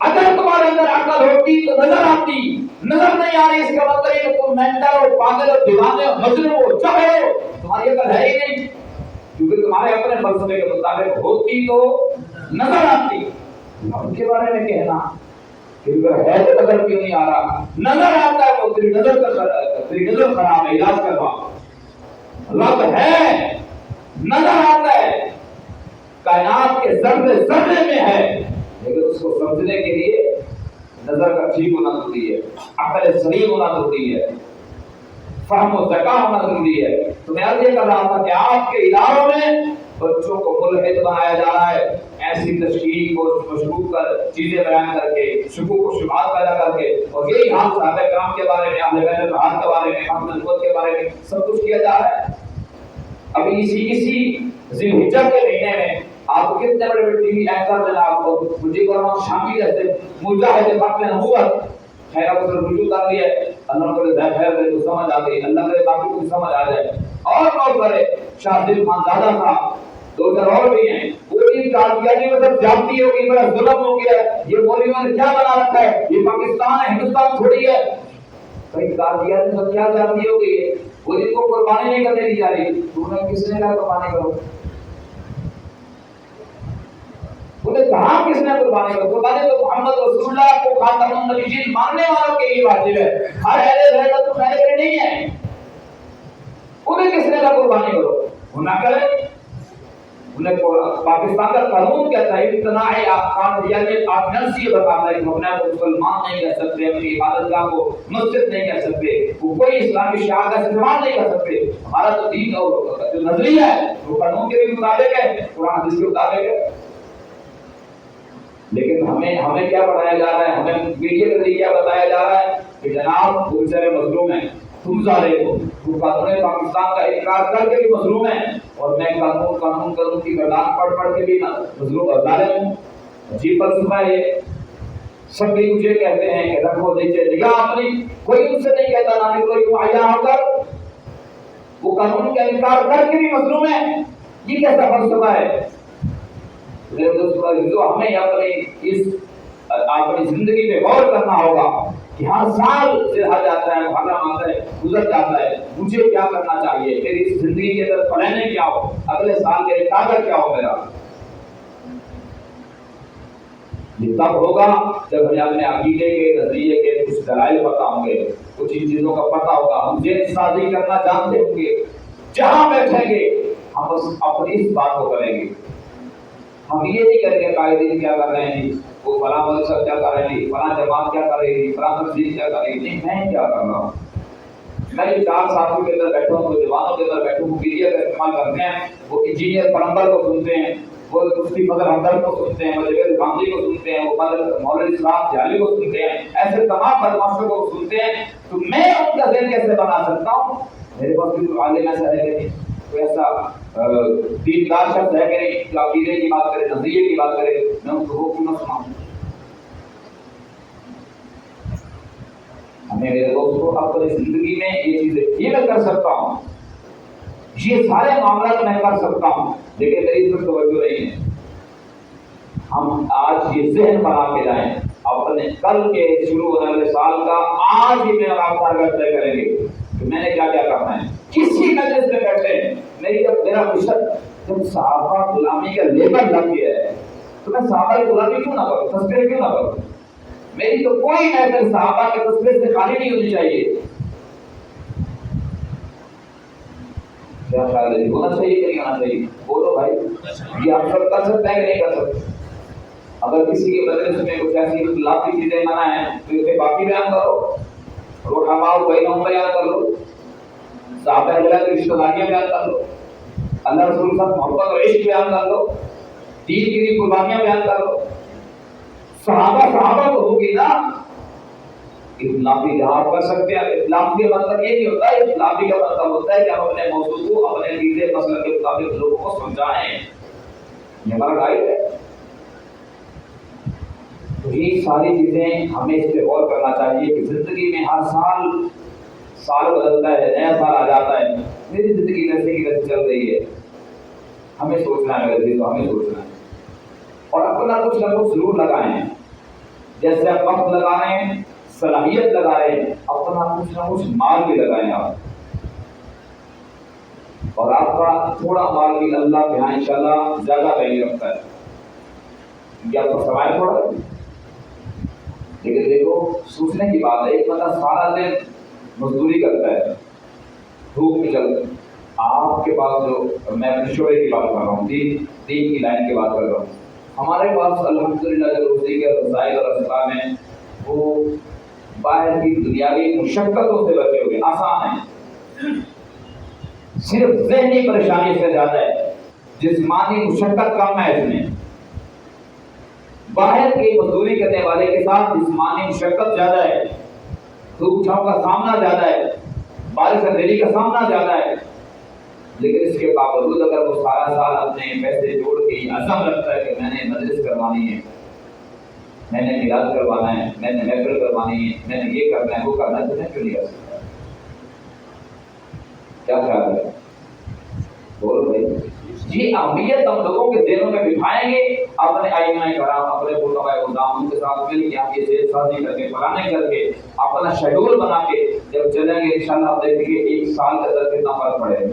اگر تمہارے اندر عقل ہوتی تو نظر آتی، نظر نہیں آ رہی اس کا مطلب ہے کہ تم مینٹل ہو، پاگل ہو، دیوانے ہو، مجنون ہو، چاہے ہو، تمہاری عقل ہے ہی نہیں، کیونکہ تمہارے اپنے فلسفے کے مطابق ہوتی تو نظر آتی۔ ان کے بارے میں کہنا کہ اگر ہے تو نظر کیوں نہیں آ رہا؟ نظر آتا ہے وہ تیری نظر خراب ہے، علاج کروا۔ رب ہے، نظر آتا ہے، کائنات کے ذرے ذرے میں ہے، لیکن اس کو سمجھنے کے لیے نظر کا ٹھیک ہونا ضروری ہے، عقل سلیم ہونا ضروری ہے، فہم و ذکا ہونا ضروری ہے۔ تو میں عرض یہ کر رہا تھا کہ آپ کے اداروں میں بچوں کو ملحد بنایا جا رہا ہے، ایسی تشکیک اور مشکوک کر چیزیں بیان کر کے، شکوک و شبہات پیدا کر کے، اور یہی حال صحابہ کرام کے بارے میں، اہل بیت الرحمن کے بارے میں، محمد نبوت کے بارے میں سب کچھ کیا جا رہا ہے۔ ابھی اسی ذی الحجہ کے مہینے میں آپ کو کتنے بڑے بڑے ٹی وی اینکر جناب کو مجھب الرحمان شامی جیسے مجاہد وقت نبوت، خیر آپ کو رجوع کر لیا ہے، اللہ کو دے خیر دے تو سمجھ آ گئی، اللہ کے باقی کو سمجھ آ جائے۔ اور بہت بڑے شاہ دل خان زادہ صاحب، دو چار اور بھی ہیں، وہ بھی قادیانی میں سب جاتی ہو گئی، بڑا ظلم ہو گیا ہے، یہ مولویوں نے کیا بنا رکھا ہے، یہ پاکستان ہے، ہندوستان تھوڑی ہے۔ کئی قادیانی میں کیا جاتی ہو گئی ہے، وہ جن کو قربانی نہیں کرنے دی جا رہی، تو انہیں کس نے کہا قربانی کرو؟ انہیں کہا کس نے قربانی کرو؟ قربانی تو محمد رسول اللہ کو خاتم النبیین ماننے والوں کے لیے واجب ہے، ہر اہل بیت تو پہلے کے نہیں ہے۔ انہیں کس نے کہا قربانی کرو؟ وہ نہ کرے۔ انہیں پاکستان کا قانون کہتا ہے امتناع احکام، یعنی آپ نفس یہ بتاتا ہے کہ ہم اپنے کو مسلمان نہیں کہہ سکتے، اپنی عبادت گاہ کو مسجد نہیں کہہ سکتے، وہ کوئی اسلامی شعار کا استعمال نہیں کر سکتے۔ ہمارا تو دین اور جو نظریہ ہے وہ قانون کے بھی مطابق ہے، قرآن حدیث کے مطابق ہے۔ لیکن ہمیں کیا پڑھایا جا رہا ہے، ہمیں میڈیا کے ذریعے کیا بتایا جا رہا ہے کہ جناب وہ بیچارے مظلوم ہیں، تم ظالم ہو، وہ قانون پاکستان کا انکار کر کے بھی مظلوم ہے، اور میں قانون کی گردان پڑھ کے بھی مظلوم اور ظالم ہوں۔ جی فلسفہ ہے، سب بھی مجھے کہتے ہیں کہ رکھو نیچے نگاہ اپنی، کوئی ان سے نہیں کہتا نہ کوئی آیا ہو کر وہ قانون کا انکار کر کے بھی مظلوم ہے. یہ کیسا فلسفہ ہے؟ میرے دوستو، جو ہمیں اپنی زندگی میں غور کرنا ہوگا کہ ہر سال چلا جاتا ہے، بھاگا ماتا ہے، گزر جاتا ہے، مجھے کیا کرنا چاہیے، میری اس زندگی کے اندر پلانیں کیا ہو، اگلے سال کے ارادہ کیا ہو میرا. یہ تب ہوگا جب ہمیں اپنے عقیدے کے نظریے کے کچھ دلائل پتہ ہوں گے، کچھ ان چیزوں کا پتہ ہوگا، ہم ذہن سازی کرنا جانتے ہوں گے. جہاں بیٹھیں گے ہم اپنی اس بات کو کریں گے. ہم یہ نہیں کریں گے قائدین کیا کر رہے ہیں جی، وہ فلاں مذہب کیا کر رہے ہیں جی، فلاں جماعت کیا کر رہی ہے جی، فلاں تنظیم کیا کر رہی ہے. نہیں، میں کیا کر رہا ہوں؟ میں یہ 4 ساتھیوں کے اندر بیٹھا ہوں، جوانوں کے اندر بیٹھا ہوں، میڈیا کا استعمال کرتے ہیں، وہ انجینئر پلمبر کو سنتے ہیں، وہ مفتی فضل ہمدرد کو سنتے ہیں، وہ جوید گاندھی کو سنتے ہیں، وہ مولوی اسلام جعلی کو سنتے ہیں، ایسے تمام بدماشوں کو سنتے ہیں. تو میں ان کا ذہن کیسے بنا سکتا ہوں؟ میرے پاس کوئی عالم ایسا ہے کہ نہیں، کوئی ایسا دیندار شخص ہے کہ نہیں جو عقیدے کی بات کرے، نظریے کی بات کرے، میں ان کو کیوں نہ سناؤں؟ ہمیں میرے دوستوں اپنی زندگی میں یہ چیزیں یہ میں کر سکتا ہوں، یہ سارے معاملات میں کر سکتا ہوں، لیکن میری اس پر توجہ نہیں ہے. ہم آج یہ ذہن بنا کے جائیں، اپنے کل کے شروع ہونے والے سال کا آج ہی میں آپ ٹارگیٹ طے کریں گے کہ میں نے کیا کیا کرنا ہے. کسی مجلس میں بیٹھے ہیں، میرا مشن جب صحابہ غلامی کا لیبل لگ گیا ہے تو میں صحابہ کی غلامی کیوں نہ کروں، تذکرے کیوں نہ کروں؟ میری تو کوئی محفل صحابہ کے تذکرے سے خالی نہیں ہونی چاہیے. کیا خیال ہے؟ ہونا چاہیے کہ نہیں ہونا چاہیے؟ بولو بھائی، یہ آپ سب کر سکتے ہیں کہ نہیں کر سکتے؟ اگر کسی کے مجلس میں کچھ ایسی اختلافی چیزیں منع ہیں تو اسے باقی بیان کرو، رحماء بینہم بیان کر لو، صحابہ اجلاس کی رشتہ داریاں بیان کر لو، اللہ رسول صاحب محبت اور عشق بیان کر لو، دین کی لیے قربانیاں بیان کر لو. صحابہ تو ہوگی نا. اختلافی جہاں کر سکتے ہیں. اختلاف کا مطلب یہ نہیں ہوتا ہے، اختلافی کا مطلب ہوتا ہے کہ ہم اپنے موضوع کو اپنے عقیدے مسئلے کے مطابق لوگوں کو سمجھائیں. یہ ہمارا رائٹ ہے. تو یہ ساری چیزیں ہمیں اس پہ غور کرنا چاہیے کہ زندگی میں ہر سال بدلتا ہے، نیا سال آ جاتا ہے، میری زندگی ویسے کی ویسے چل رہی ہے. ہمیں سوچنا ہے، ویسے تو ہمیں سوچنا ہے اور اپنا کچھ نہ کچھ ضرور لگائیں. جیسے آپ وقت لگا رہے ہیں، صلاحیت لگا رہے ہیں، اپنا کچھ نہ کچھ مال بھی لگائیں آپ. اور آپ کا تھوڑا مال بھی اللہ کے یہاں انشاءاللہ زیادہ ویلیو رکھتا ہے. یہ آپ کا سوال تھوڑا ہے، لیکن دیکھو سوچنے کی بات ہے. ایک بندہ سارا دن مزدوری کرتا ہے، دھوپ میں چلتا ہے. آپ کے پاس جو میں اپنے شعبے کی بات کر رہا ہوں، دین کی لائن کی بات کر رہا ہوں. ہمارے پاس الحمدللہ جو روزی کے وسائل اور اسباب ہیں وہ باہر کی دنیاوی مشقتوں سے بچے ہوئے آسان ہیں. صرف ذہنی پریشانی سے زیادہ ہے، جسمانی مشقت کم ہے. اس میں باہر کی مزدوری کرنے والے کے ساتھ جسمانی مشقت زیادہ ہے، دھوپ چھاؤں کا سامنا زیادہ ہے، بارش اندھیری کا سامنا زیادہ ہے. لیکن اس کے باوجود اگر وہ سارا سال اپنے پیسے جوڑ کے عزم رکھتا ہے کہ میں نے مجلس کروانی ہے، میں نے میلاد کروانا ہے، میں نے محفل کروانی ہے، میں نے یہ کرنا ہے وہ کرنا ہے، تو میں کیوں نہیں کر سکتا؟ کیا خیال ہے؟ بولو بھائی. یہ اہمیت ہم لوگوں کے ذہنوں میں بٹھائیں گے. اپنے ائمہ کرام، اپنے علماء کرام کے ساتھ مل کے آپ یہ ذہن سازی کر کے پلاننگ کر کے اپنا شیڈول بنا کے جب چلیں گے انشاءاللہ آپ دیکھیں گے ایک سال کے اندر کتنا فرق پڑے گا.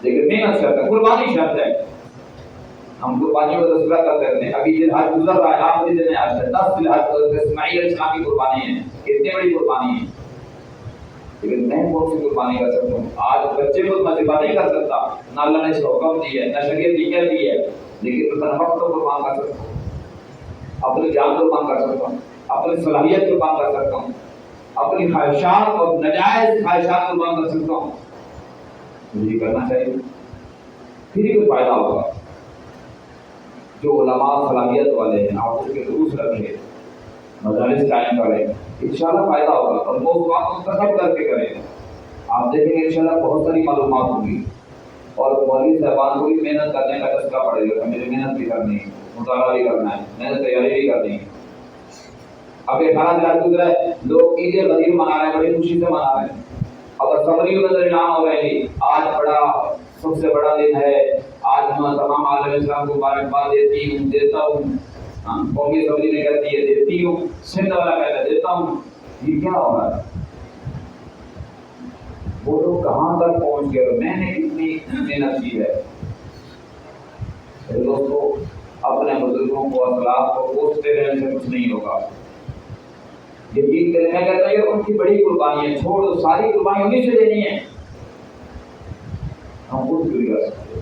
لیکن محنت شرط ہے، قربانی شرط ہے. ہم قربانیوں کا تذکرہ کرتے رہتے ہیں. ابھی یہ حج گزر رہا ہے، آخری دن ہے، 10 ذی الحج اسماعیل علیہ السلام کی قربانی ہے. کتنی بڑی قربانی ہے. لیکن میں کون سی قربانی کر سکتا ہوں؟ آج بچے کو میں ذبح نہیں کر سکتا، نہ اللہ نے اس کو حکم دی ہے، نہ شریعت دیگر دی ہے، لیکن میں وقت کو قربان کر سکتا ہوں، اپنی جان قربان کر سکتا ہوں، اپنی صلاحیت قربان کر سکتا ہوں، اپنی خواہشات اور ناجائز خواہشات قربان کر سکتا ہوں. یہ کرنا چاہیے، پھر ہی کوئی فائدہ ہوگا. جو علماء صلاحیت والے ہیں آپ اس کے دروس رکھیں، مجالس قائم کریں، انشاءاللہ فائدہ ہوگا. اور موضوعات منتخب کر کے کریں. آپ دیکھیں گے انشاءاللہ بہت ساری معلومات ہوں گی. اور مولوی صاحبان کو بھی محنت کرنے کا تذکرہ پڑے گا، مجھے محنت بھی کرنی ہے. مطالعہ بھی کرنا ہے، میں نے تیاری بھی کرنی ہے۔ اب یہ 18 دن گزرا ہے، لوگ عید غدیر منا رہے ہیں، بڑی خوشی سے منا رہے ہیں۔ اگر سمری میں اعلان ہو رہے ہیں آج بڑا سب سے بڑا دن ہے، آج میں تمام عالم اسلام کو مبارکباد دیتا ہوں، قومی اسمبلی نے کہتی ہے دیتی ہوں، سندھ والا کہتا ہے دیتا ہوں، یہ کیا ہو رہا ہے؟ وہ لوگ کہاں تک پہنچ گئے؟ میں نے کتنی محنت کی ہے۔ دوستو اپنے بزرگوں کو اسلاف کو کوستے رہنے سے کچھ نہیں ہوگا۔ یقین کریں، میں کہتا ہوں ان کی بڑی قربانی ہے، چھوڑ دو، ساری قربانی انہیں سے دینی ہے، ہم خود بھی کر سکتے۔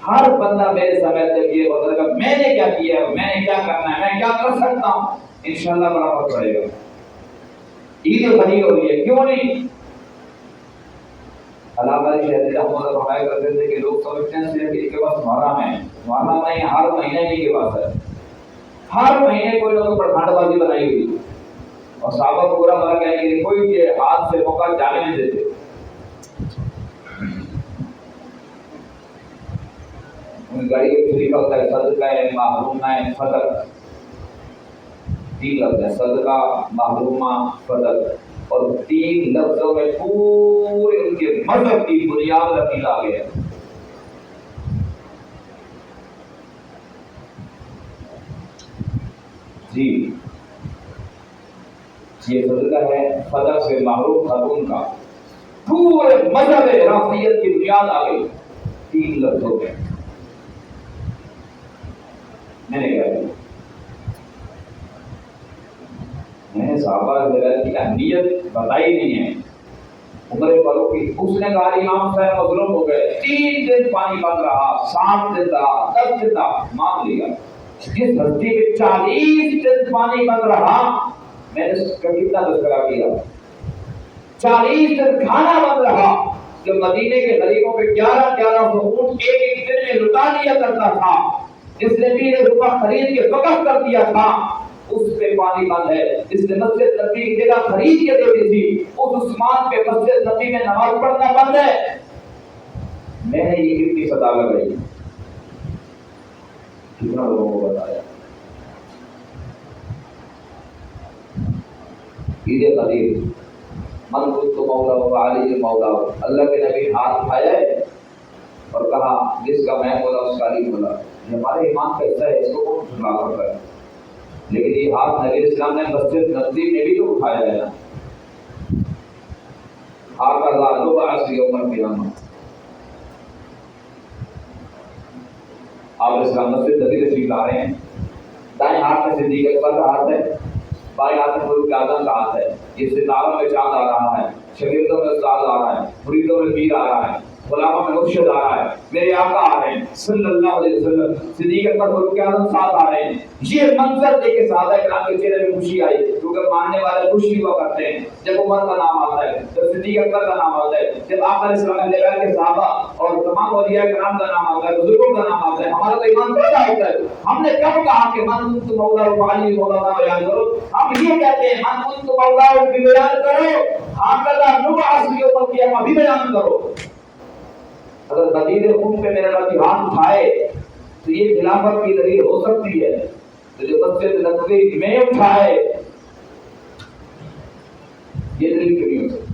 ہر بندہ میرے سمجھ تک یہ بتا کہ میں نے کیا کیا ہے، میں نے کیا کرنا ہے، میں کیا کر سکتا ہوں، انشاءاللہ بڑا فرق پڑے گا۔ عید غدیر ہو رہی ہے، کیوں نہیں؟ علامہ شہزاد احمد فرمایا کرتے تھے کہ لوگ سمجھتے ہیں صرف ان کے پاس محرم ہے، محرم نہیں، ہر مہینے بھی کے پاس ہے، ہر مہینے کوئی لوگ پٹھان بازی بنائی ہوئی، اور صحابہ کو پورا ملا کہنے کہ کوئی یہ ہاتھ سے موقع جانے نہیں دیتے۔ ان گاڑی کے طریقہ ہوتا ہے صدقہ محرومہ فضل، 3 لفظ ہے، صدقہ محرومہ فضل، اور 3 لفظوں میں پورے ان کے مذہب کی بنیاد رکھی آ گیا۔ جی یہ صدقہ ہے فضل سے محروم خاتون کا، پورے مذہب رافعیت کی بنیاد آ گئی 3 لفظوں میں۔ میں نے کہا میں نے صحابہ کی اہمیت بتائی نہیں ہے، عمر فاروق کی، اس نے کہا امام صاحب مظلوم ہو گئے، 3 دن پانی بند رہا، 7 دن رہا، 10 دن رہا، مان لیا۔ جس دھرتی پہ 40 دن پانی بند رہا، میں نے اس کا کتنا تذکرہ کیا، 40 دن کھانا بند رہا، جو مدینے کے غریبوں پہ 1100 اونٹ ایک دن میں لٹا دیا کرتا تھا، جس نے 20 روپیہ خرید کے وقف کر دیا تھا، اس پہ پانی بند ہے۔ جس نے مسجد نبی کی جگہ خرید کے دے دی تھی، اس عثمان پہ مسجد نبی میں نماز پڑھنا بند ہے۔ میں نے یہ کتنی صدا لگائی، کتنا لوگوں کو بتایا۔ عید غدیر، من کنت مولا و علی مولا، اللہ کے نبی ہاتھ اٹھایا اور کہا جس کا میں مولا اس کا علی مولا۔ یہ ہمارے ایمان کا حصہ ہے، اس کو کون جھٹلا کرتا ہے؟ لیکن یہ ہاتھ نبی اسلام نے مسجد نبوی میں بھی تو اٹھایا ہے نا، ہاکذا نبعث یوم القیامہ۔ آپ اسلام مسجد نبی تشریف لا رہے ہیں، دائیں ہاتھ میں صدیق اکبر کا ہاتھ ہے، بائیں ہاتھ میں فاروق اعظم کا ہاتھ ہے، یہ ستاروں میں چاند آ رہا ہے، شاگردوں میں استاد آ رہا ہے، مریدوں میں پیر آ رہا ہے، غلاموں میں مرشد آ رہا ہے، میرے آقا آ رہے ہیں صلی اللہ علیہ وسلم، صدیق اکبر فاروق اعظم ساتھ آ رہے ہیں۔ یہ منظر دیکھ کے صحابہ کرام کے چہرے میں خوشی آئی، کیونکہ ماننے والے خوشی ہوا کرتے ہیں جب عمر کا نام آتا ہے، جب صدیق اکبر کا نام آتا ہے، جب آقا علیہ السلام کے صحابہ اور تمام اولیاء کرام کا نام آتا ہے، بزرگوں کا نام آتا ہے، ہمارا تو ایمان پیدا ہوتا ہے۔ ہم نے کب کہا کہ من کنت مولا و علی مولا کا بیان کرو؟ ہم یہ کہتے ہیں من کنت مولا بھی بیان کرو، ہاکذا نبعث یوم القیامہ بھی بیان کرو۔ اگر غدیر خون پہ میرا نبی ہاتھ اٹھائے تو یہ خلافت کی دلیل ہو سکتی ہے، تو جو مسجد نبوی میں اٹھائے یہ دلیل کیوں نہیں ہو سکتی؟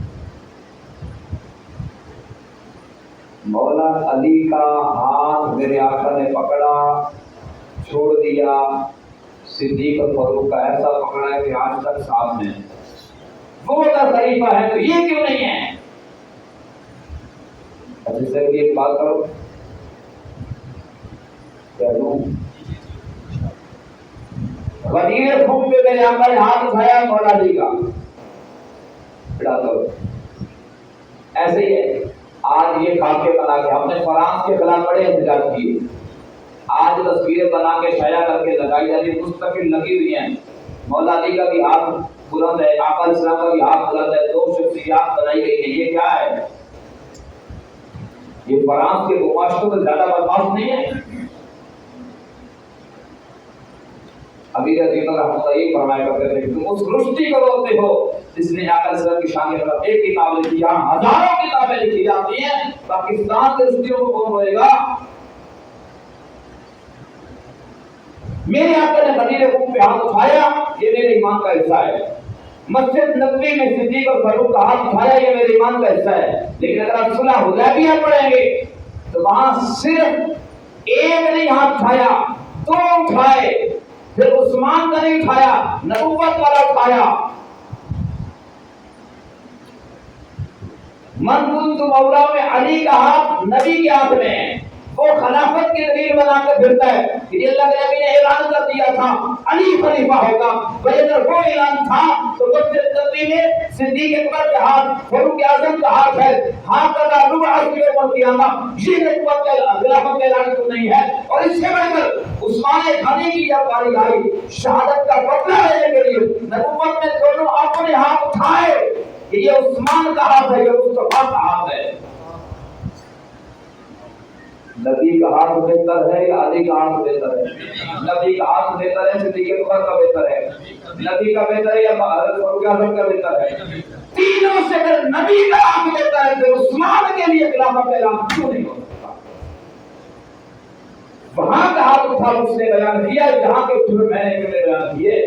مولا علی کا ہاتھ میرے آقا نے پکڑا، چھوڑ دیا، صدیق اور فاروق کا ایسا پکڑا ہے کہ آج تک ساتھ میں، وہ کا خلیفہ ہے تو یہ کیوں نہیں ہے؟ جس سے ایک بات کرو غدیر خون پہ میرے آقا نے ہاتھ اٹھایا مولا علی کا، ایسے ہی ہے۔ آج یہ خاکے بنا کے ہم نے فرانس کے خلاف بڑے احتجاج کیے، آج تصویریں بنا کے شائع کر کے لگائی جاتی، مستقل لگی ہوئی ہیں، مولا علی کا بھی ہاتھ بلند ہے، آقا علیہ السلام کا بھی ہاتھ بلند ہے، 2 شخصیات بنائی گئی ہیں، یہ کیا ہے؟ یہ فرانس کے معاشروں میں زیادہ بدماش نہیں ہے؟ امیر عظیم رحمۃ اللہ یہ فرمایا کرتے تھے کہ تم اس رشتی کو روکتے ہو جس نے آقا علیہ السلام کی شان کے خلاف ایک کتاب لکھی، یہاں ہزاروں کتابیں لکھی جاتی ہیں، پاکستان کے رشتیوں کو کون روئے گا؟ میرے آقا نے غدیر خون پہ ہاتھ اٹھایا، یہ میرے ایمان کا حصہ ہے۔ مسجد نبوی میں صدیق اور فاروق کا ہاتھ اٹھایا، یہ میرے ایمان کا حصہ ہے۔ لیکن اگر آپ صلح حدیبیہ پڑھیں گے تو وہاں صرف ایک نہیں ہاتھ اٹھایا، دو اٹھائے، پھر عثمان کا نہیں اٹھایا، نبوت والا اٹھایا۔ من کنت مولا میں علی کا ہاتھ نبی کے ہاتھ میں ہے، وہ خلافت کی دلیل بنا کر پھرتا ہے کہ اللہ کے نبی نے اعلان کر دیا تھا علی خلیفہ ہوگا، بھائی اگر وہ اعلان تھا تو مسجد نبوی میں صدیق اکبر کا ہاتھ، فاروق اعظم کا ہاتھ ہے، ہاتھ کا ربع کی یوم القیامہ، یہ نبوت کا خلافت کا اعلان تو نہیں ہے۔ اور اس سے بڑھ کر عثمان غنی کی جب باری آئی شہادت کا بدلہ لینے کے لیے، نبوت میں دونوں اپنے ہاتھ اٹھائے کہ یہ عثمان کا ہاتھ ہے، یہ مصطفیٰ کا ہاتھ ہے۔ نبی کا ہاتھ بہتر ہے یا علی کا ہاتھ بہتر ہے؟ نبی کا ہاتھ بہتر ہے، صدیق اکبر کا بہتر ہے؟ نبی کا بہتر ہے یا فاروق اعظم کا بہتر ہے؟ تینوں سے اگر نبی کا ہاتھ بہتر ہے تو عثمان کے لیے خلافت کا اعلان کیوں نہیں ہو سکتا؟ وہاں کا ہاتھ اٹھا اس نے بیان کیا جہاں کے اٹھے میں نے بیان کیے۔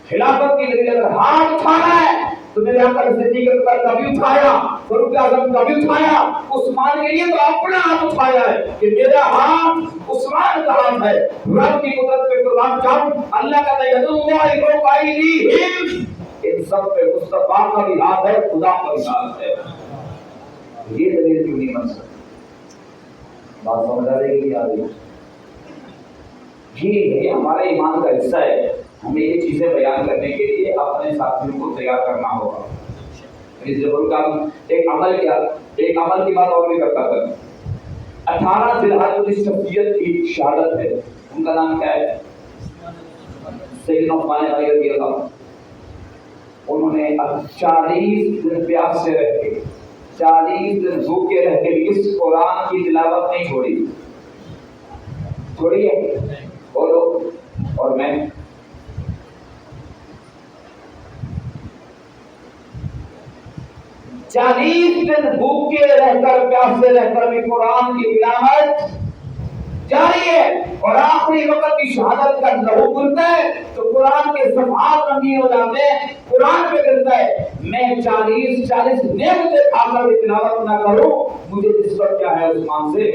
خلافت کی دلیل اگر ہاتھ اٹھانا ہے تو میرے آقا صدیق اکبر کا بھی اٹھایا، فاروق اعظم کا بھی اٹھایا، عثمان کے لیے تو اپنا ہاتھ اٹھایا ہے کہ میرا ہاتھ عثمان کا ہاتھ ہے۔ رب کی قدرت پہ قربان جاؤں، اللہ کا ید اللہ فوق ایدیہم، ان سب پہ مصطفیٰ کا بھی ہاتھ ہے، خدا کا بھی ہاتھ ہے۔ یہ دلیل کیوں نہیں بن سکتی؟ بات سمجھ آ رہی ہے؟ آ رہی ہے؟ یہ ہمارے ایمان کا حصہ ہے۔ ہمیں یہ چیزیں بیان کرنے کے لیے اپنے ساتھیوں کو تیار کرنا ہوگا۔ ایک عمل کی بات اور بھی کرتا تھا۔ 18 ذی الحجہ جس شخصیت کی شہادت ہے، ان کا نام کیا ہے؟ سیدنا عثمان غنی رضی اللہ عنہ۔ انہوں نے 40 دن پیاس سے رہ کے، 40 دن بھوکے رہ کے بھی اس قرآن کی تلاوت نہیں چھوڑی۔ چھوڑی ہے؟ بولو۔ اور میں 40 دن بھوکے رہ کر پیاسے رہ کر بھی قرآن کی تلاوت جاری ہے، اور آخری وقت کی شہادت کا لہو گرتا ہے تو قرآن کے صفحات رنگین ہو جاتے ہیں، قرآن پہ گرتا ہے۔ میں 40 نعمتیں کھا کر بھی تلاوت نہ کروں، مجھے نسبت کیا ہے عثمان سے؟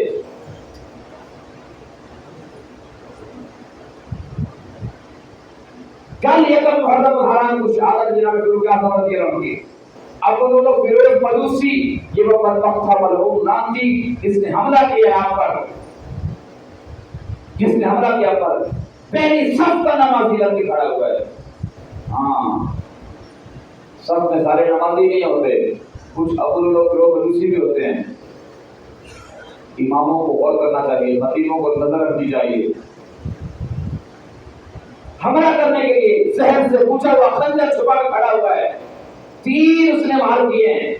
کل یکم محرم الحرام کو شہادت جناب فاروق اعظم رضی اللہ عنہ کی۔ اب وہ لوگ فیروز مجوسی، یہ وہ بدبخت تھا ملعون نام تھی جس نے حملہ کیا آپ پر، جس نے حملہ کیا پر پہلی صف کا نمازی لگ کے کھڑا ہوا ہے۔ ہاں، سب میں سارے نمازی نہیں ہوتے، کچھ ابو لوگ فیروز مجوسی بھی ہوتے ہیں۔ اماموں کو غور کرنا چاہیے، خطیبوں کو نظر رکھنی چاہیے۔ حملہ کرنے کے لیے شہر سے پوچھا ہوا خنجر چھپا کر کھڑا ہوا ہے، تیر اس نے وار کیے ہیں۔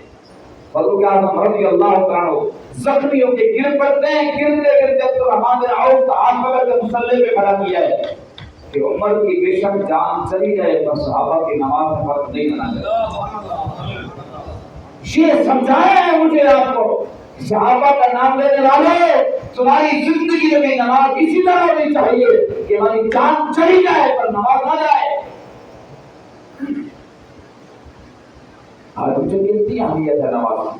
فاروق اعظم رضی اللہ عنہ زخمی ہو کے گر پڑتے ہیں، گرتے گرتے عبد الرحمن بن عوف کا ہاتھ پکڑ کے مصلی پہ کھڑا کیا ہے کہ عمر کی بے شک جان چلی جائے پر صحابہ کی نماز میں فرق نہیں آنا چاہیے۔ یہ سمجھایا ہے مجھے آپ کو، صحابہ کا نام لینے والے تمہاری زندگی میں نماز اسی طرح ہونی چاہیے کہ ہماری جان چلی جائے پر نماز نہ جائے۔ آج مجھے کتنی اہمیت ہے نماز کی،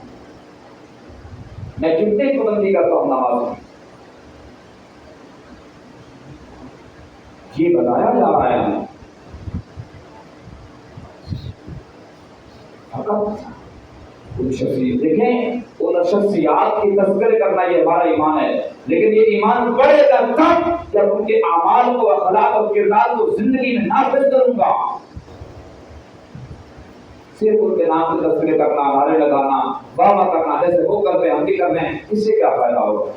میں کتنے پابندی کرتا ہوں نماز کی، یہ بتایا جا رہا ہے ہمیں۔ ان شخصیت دیکھیں، ان شخصیات کی تذکرے کرنا یہ ہمارا ایمان ہے، لیکن یہ ایمان بڑھے گا تب جب ان کے اعمال کو، اخلاق اور کردار کو زندگی میں نافذ کروں گا۔ صرف ان کے نام سے تذکرے کرنا، نعرے لگانا، واہ کرنا، جیسے وہ کرتے ہیں ہم بھی کر رہے ہیں، اس سے کیا فائدہ ہوگا؟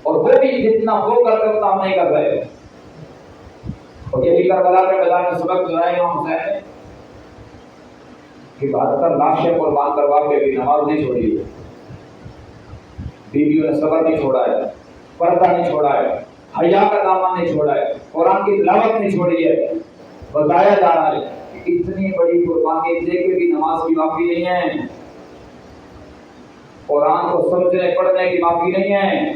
اور وہ بھی جتنا وہ کرتے ہم نہیں کر رہے۔ اور یہی کربلا کے میدان میں سبق جو ہے امام حسین نے کہ 72 لاشیں قربان کروا کے بھی نماز نہیں چھوڑی ہے، بیویوں نے صبر نہیں چھوڑا ہے، پردہ نہیں چھوڑا ہے، حیا کا دامن نہیں چھوڑا ہے، قرآن کی تلاوت نہیں چھوڑی ہے۔ بتایا جا رہا ہے کہ اتنی بڑی قربانی دے کے بھی نماز کی معافی نہیں ہے، قرآن کو سمجھنے پڑھنے کی معافی نہیں ہے۔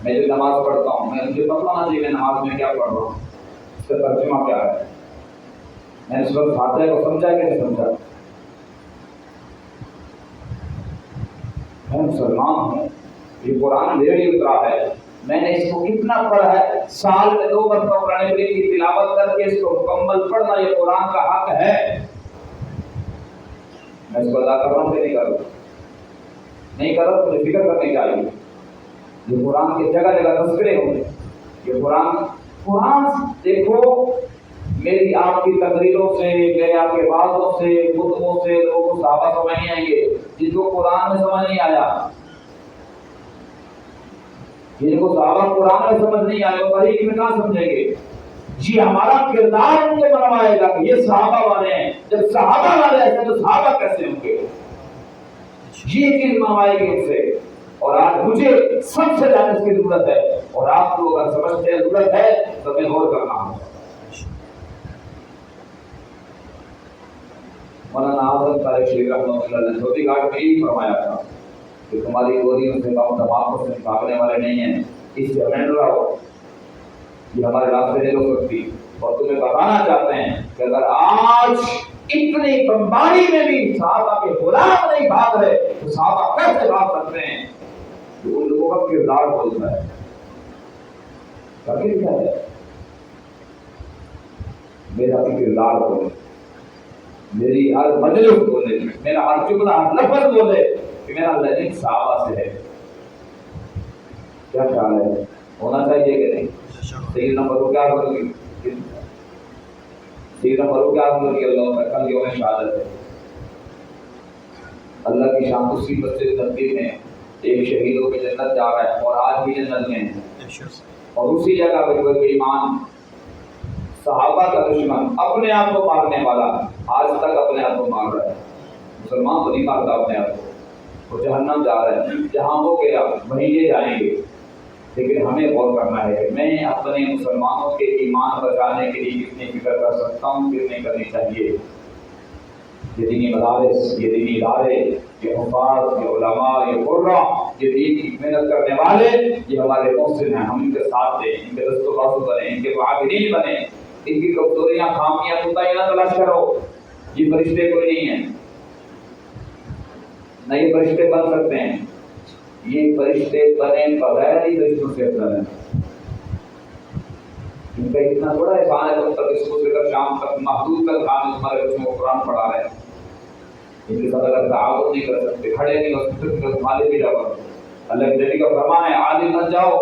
میں جو نماز پڑھتا ہوں مجھے پتہ ہونا چاہیے میں نماز میں کیا پڑھ رہا ہوں، اس کا ترجمہ کیا ہے، میں نے اس وقت فاتحہ کو سمجھا کہ نہیں سمجھا. میں مسلمان ہوں، یہ قرآن میرے لیے اترا ہے، میں نے اس کو کتنا پڑھا ہے، سال میں 2 مرتبہ قرآن کریم کی تلاوت کر کے اس کو مکمل پڑھنا یہ قرآن کا حق ہے. میں اس کو ادا کر رہا ہوں کہ نہیں کر رہا ہوں؟ نہیں کر رہا تو مجھے فکر کرنی چاہیے. یہ قرآن کی جگہ جگہ تذکرے ہوں گے. یہ قرآن دیکھو میری آپ کی تقریروں سے، میرے آپ کے باتوں سے، خطبوں سے لوگوں کو صحابہ سمجھ نہیں آئیں گے. جن کو قرآن میں سمجھ نہیں آیا، جن کو صحابہ قرآن میں سمجھ نہیں آیا، وہ تاریخ میں کہاں سمجھیں گے؟ جی ہمارا کردار ان کو بنوائے گا کہ یہ صحابہ والے ہیں. جب صحابہ والے ایسے تو صحابہ کیسے ہوں گے؟ یہ چیز بنوائے گی ان سے. اور آج مجھے سب سے زیادہ اس کی ضرورت ہے، اور آپ کو اگر سمجھتے ہیں ضرورت ہے تو ہمیں غور کرنا ہوگا. مولانا اعظم طارق شیخ رحمۃ اللہ علیہ نے چھوٹی گھاٹ میں یہی فرمایا تھا کہ تمہاری گودیوں سے دماغوں سے بھاگنے والے نہیں ہیں، اس سے ہمیں رہو، یہ ہمارے راستے نہیں روک سکتی. اور تمہیں بتانا چاہتے ہیں کہ اگر آج اتنی بمباری میں بھی صحابہ کے غلام نہیں بھاگ رہے تو صحابہ کیسے بھاگ سکتے ہیں؟ جو ان لوگوں کا کردار بولتا ہے. کیا ہے میرا بھی کردار بولے، میری ہر مجلس بولے، میرا ہر جملہ ہر لفظ بولے کہ میرا لذیذ صحابہ سے ہے. کیا خیال ہے؟ ہونا چاہیے کہ نہیں؟ سیدنا فاروق اعظم رضی اللہ عنہ کل یوم شہادت ہے. اللہ کی شان اسی مسجد نبوی میں ایک شہیدوں کی جنت جا رہا ہے، اور آج بھی جنت میں ہے. اور اسی جگہ پہ کوئی ایمان صحابہ کا دشمن اپنے آپ کو مارنے والا آج تک اپنے آپ کو مار رہا ہے. مسلمان تو نہیں مارتا اپنے آپ کو، وہ جہنم جا رہا ہے. جہاں وہ گیا وہیں یہ جائیں گے. لیکن ہمیں غور کرنا ہے کہ میں اپنے مسلمانوں کے ایمان بچانے کے لیے کتنی فکر کر سکتا ہوں، کتنی کرنی چاہیے. یہ دینی مدارس، یہ دینی ادارے، یہ حفاظ، یہ علماء، یہ قرہ، یہ دین کی محنت کرنے والے، یہ ہمارے محسن ہیں. ہم ان کے ساتھ دیں، ان کے دست و بازو بنیں، ان کے معاونین بنیں. ان کی کمزوریاں، خامیاں، کوتاہیاں نہ تلاش کرو. یہ فرشتے کوئی نہیں ہیں، نہ یہ فرشتے بن سکتے ہیں. یہ فرشتے بنے بغیر ہی فرشتوں سے افضل ہیں. ان کا اتنا بڑا احسان ہے تم تک صبح سے کر شام تک محدود تک خان تمہارے بچوں کو قرآن پڑھا رہے ہیں. ان کے ساتھ اگر تعاون نہیں کر سکتے، کھڑے نہیں ہو سکتے تو مالک بھی جاؤ. اللہ کے نبی کا فرمان ہے عالم بن جاؤ،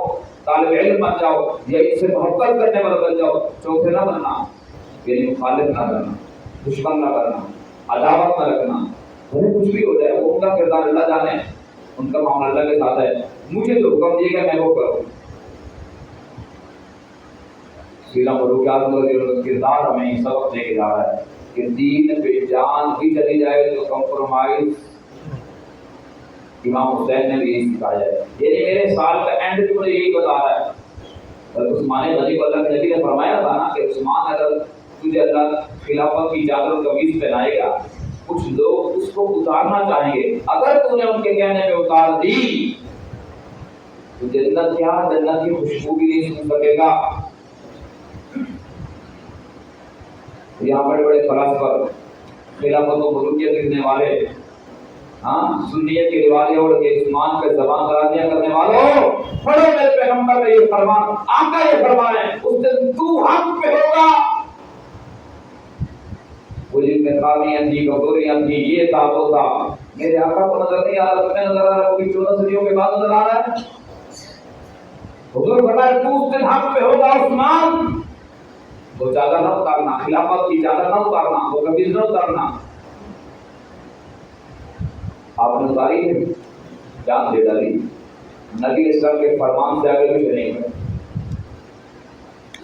طالب علم بن جاؤ، یا اس سے محبت کرنے والا بن جاؤ. چوکھے نہ بننا، یعنی مخالف نہ کرنا، دشمن نہ کرنا، عداوت نہ رکھنا. بھلے کچھ بھی ہو جائے، وہ ان کا کردار اللہ جانے، ان کا معاملہ اللہ کے ساتھ ہے. مجھے جو حکم دیے گا میں وہ کروں. سیدنا فاروق اعظم رضی اللہ عنہ کا کردار ہمیں سبق دے کے جا رہا ہے کہ دین پہ جان بھی چلی جائے تو کمپرومائز. امام حسین نے بھی یہی سکھایا ہے. یعنی میرے سال کا اینڈ جو مجھے یہی بتا رہا ہے. عثمان غنی کو اللہ کے نبی نے فرمایا تھا نا کہ عثمان اگر تجھے اللہ خلافت کی چادر و قمیص پہنائے گا، کچھ لوگ اس کو اتارنا چاہیں گے، اگر تو نے ان کے کہنے پہ اتار دی تو جنت کیا جنت کی خوشبو بھی نہیں سن سکے گا. یہاں بڑے بڑے فلاسفر، خلافت و ملوکیت لکھنے والے، سنیت کی روایتیں اوڑھ کے عثمان پہ زبان درازیاں کرنے والوں، پڑھو میرے پیغمبر کا یہ فرمان. آقا یہ فرمان ہے اس دن تو حق پہ ہوگا. وہ جن میں خامیاں تھی، کمزوریاں تھی، یہ تھا وہ تھا. میرے آقا کو نظر نہیں آ رہا، تمہیں نظر آ رہا ہے، وہ بھی 14 صدیوں کے بعد نظر آ رہا ہے. حضور فرمایا تو اس دن حق پہ ہوگا عثمان. وہ چادر نہ اتارنا، خلافت کی چادر نہ اتارنا، وہ قمیض نہ اتارنا. آپ نے اتاری ہے، جان دے ڈالی. نبی اسلام کے فرمان سے آگے کچھ نہیں ہے.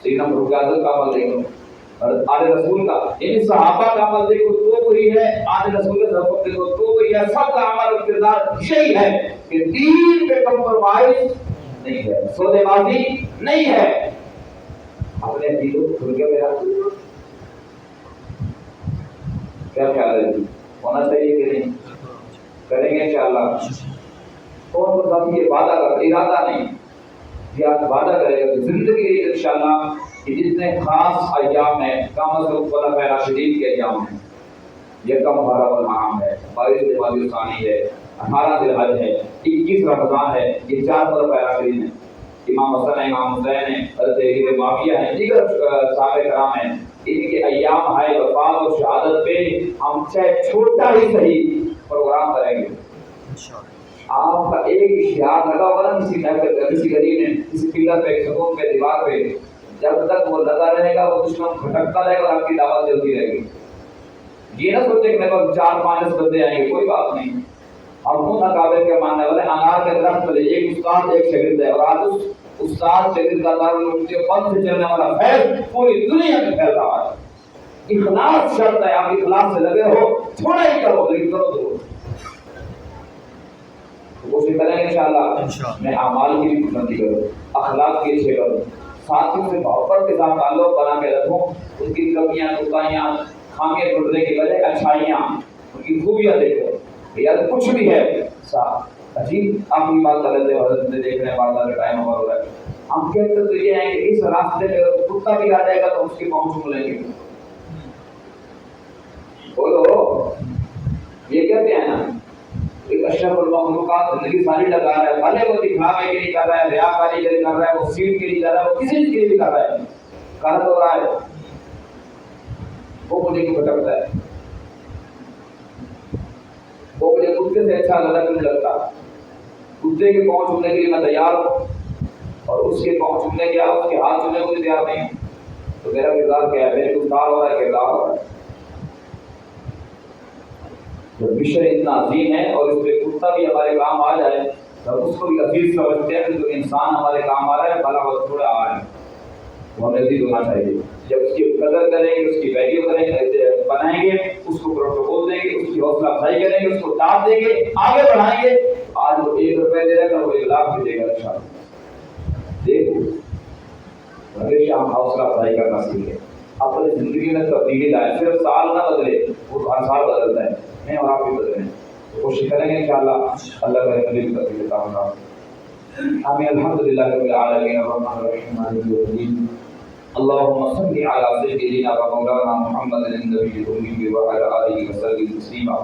سیدنا فاروق اعظم کا عمل دیکھو اور آل رسول کا، یعنی صحابہ کا عمل دیکھو تو وہی ہے، آل رسول کا عمل دیکھو تو وہی ہے. سب کا عمل اور کردار یہی ہے کہ دین پہ کمپرومائز نہیں ہے، سودے بازی نہیں ہے. اپنے عقیدوں کو کھل کے بیان کیا خیال ہے؟ ہونا چاہیے کہ نہیں؟ کریں گے انشاءاللہ. کون سا یہ وعدہ کا ارادہ نہیں. یا وعدہ کرے گا کہ زندگی انشاءاللہ کہ جتنے خاص ایام ہیں کام از کم خلفائے راشدین کے ایام ہیں، یکم محرم الحرام ہے، 22 جمادی الثانی ہے، 18 ذی الحج ہے، 21 رمضان ہے، یہ 4 خلفائے راشدین ہیں۔ امام حسن ہے، امام حسین ہیں، حضرت امیر معاویہ ہیں، دیگر صحابہ کرام ہیں، ان کے ایام ہے وفات اور شہادت پہ ہم چاہے چھوٹا ہی صحیح پروگرام کریں گے۔ آپ کا ایک اشتہار لگا ہوگا نا کسی محفل پہ، کسی گلی میں، کسی پلر پہ، ستون پہ، دیوار پہ، جب تک وہ لگا رہے گا وہ دشمن بھٹکتا رہے گا اور آپ کی دعوت چلتی رہے گی۔ یہ نہ سوچے کہ میرے پاس 4-5 بندے آئیں گے، کوئی بات نہیں، ہم خود اکابر کے ماننے والے انار کے درخت پر ایک استاد ایک شاگرد ہے، اور آج اس استاد شاگرد کا دارالعلوم کے پن سے چلنے والا فیض پوری دنیا میں پھیل رہا ہے۔ اخلاص شرط ہے، آپ اخلاص سے لگے ہو، تھوڑا ہی کرو لیکن کرو ضرور۔ کوشش کریں گے انشاءاللہ میں اعمال کی بھی بلندی کروں، اخلاق کی اچھے کروں، ساتھیوں سے محبت کے ساتھ تعلق بنا کے رکھوں، ان کی کمیاں کوتاہیاں خامیاں ڈھونڈنے کے بجائے اچھائیاں ان کی خوبیاں دیکھو۔ یار کچھ بھی ہے عجیب آپ کی بات کر لیتے ہو، حضرت نے دیکھ رہے ہیں بازار کا ٹائم ہو رہا ہے، ہم کہتے تو یہ ہیں کہ اس راستے پہ کتا بھی آ جائے گا تو اس کی پہنچ چھو لیں گے۔ بولو یہ کہتے ہیں نا ایک اشرف المخلوقات زندگی ساری لگا رہا ہے، بھلے وہ دکھاوے کے لیے کر رہا ہے، ریاکاری کے لیے کر رہا ہے، وہ سیٹ کے لیے کر رہا ہے، وہ کسی چیز کے لیے بھی کر رہا ہے، کر تو رہا ہے، وہ مجھے کیوں بھٹکتا ہے؟ وہ مجھے کتے سے اچھا لگا کیوں لگتا؟ کتے کے پاؤں چھونے کے لیے میں تیار ہوں اور اس کے پاؤں چھونے کے اس کے ہاتھ چھونے کو بھی تیار نہیں ہوں، تو میرا کردار کیا ہے؟ میرے گفتار ہو رہا ہے، کردار ہو رہا ہے۔ جب مشن اتنا عظیم ہے اور اس پہ کتا بھی ہمارے کام آ جائے تو اس کو بھی عزیز سمجھتے ہیں کہ جو انسان ہمارے کام آ رہا ہے بھلا وقت تھوڑا آ رہا ہے، وہ ہمیں عزیز ہونا چاہیے۔ جب اس کی قدر کریں گے، اس کی ویلیو کریں گے، بنائیں گے، اس کو پروٹوکول دیں گے، اس کی حوصلہ افزائی کریں گے، اس کو داد دیں گے، آگے بڑھائیں گے، آج وہ 1 روپے دے رہا ہے وہ 1 لاکھ بھی دے گا انشاءاللہ۔ دیکھو ہمیشہ ہم حوصلہ افزائی کرنا سیکھیں، اپنی زندگی میں تبدیلی لائیں، صرف سال نہ بدلے، وہ ہر سال بدلتا ہے، میں اور آپ بھی بدلیں، کوشش کریں گے انشاءاللہ اللہ کا قریب تبدیل عطا ہوگا۔ آمین۔ الحمدللہ رب العالمین الرحمن الرحیم مالک یوم الدین اللهم صل على سيدنا ومولانا محمد النبي الأمي وعلى آله وسلم تسليما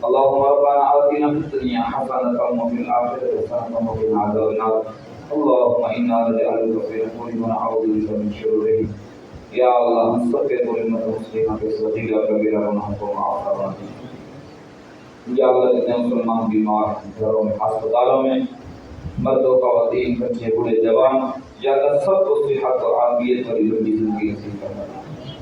اللهم ربنا آتنا في الدنيا حسنة وفي الآخرة حسنة وقنا عذاب النار اللهم إنا نجعلك في نحورهم ونعوذ بك من شرورهم یا اللہ ہم سب کے دور میں مسلمہ کے صغیرہ کبیرہ گناہ کو معاف فرما دیجیے۔ یا اللہ جتنے مسلمان بیمار گھروں میں، ہسپتالوں میں، مرد و خواتین، بچے بوڑھے جوان، یا اللہ سب کو صحت و عافیت اور لمبی زندگی نصیب فرما دیجیے۔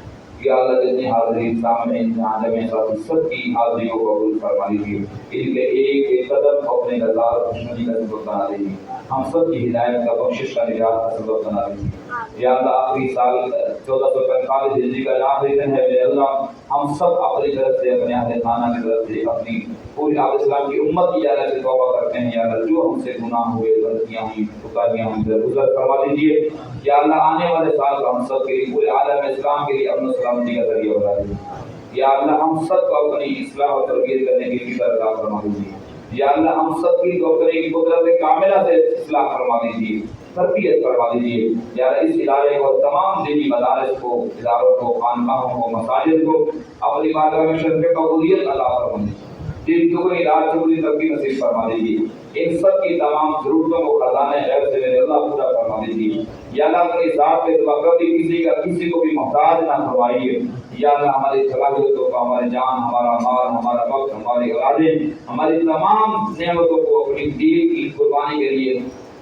یا اللہ جتنے حاضرین سامنے جمع ساتھی سب کی حاضری کو قبول فرما لیجیے، ان کے ایک ایک قدم اپنے ہزار دشمنی کا سبب بنا دیجیے، ہم سب کی ہدایت کا بخشش کا نجات کا سبب بنا دیجیے۔ یا اللہ آخری سال 1445 ہجری کا آخری دن ہے، اے اللہ ہم سب اپنی طرف سے، اپنے اہل خانہ کی طرف سے، اپنی پوری آپ اسلام کی امت کی جانب سے توبہ کرتے ہیں۔ یا اللہ جو ہم سے گناہ ہوئے، غلطیاں ہوئی، کوتاہیاں ہوئی، درگزر فرما دیجیے۔ یا اللہ آنے والے سال کو ہم سب کے لیے، پورے عالم اسلام کے لیے امن و سلامتی کا ذریعہ بنا دیجیے۔ یا اللہ ہم سب کو اپنی اصلاح و تربیت کرنے کی فکر عطا فرما دیجیے۔ یا اللہ ہم سب کی دوسرے کی قدرت کاملہ سے اصلاح فرما دیجیے، تربیت فرما دیجیے۔ یا اس ادارے کو، تمام دینی مدارس کو، اداروں کو، خانقاہوں کو، مساجد کو اپنی بارگاہ میں شرف قبولیت عطا فرما دیجیے، دن دگنی رات چگنی ترقی نصیب فرما دیجیے۔ ان سب کی تمام ضرورتوں کو خزانے غیب سے میرے اللہ پورا فرما دیجیے۔ یا اللہ اپنی ذات پہ دعا کبھی کسی کو بھی محتاج نہ فرمائیے۔ یا اللہ ہماری صلاحیتوں کو، ہماری جان، ہمارا مال، ہمارا وقت، ہماری اولادیں، ہماری تمام نعمتوں کو اپنی دین کی قربانی کے لیے،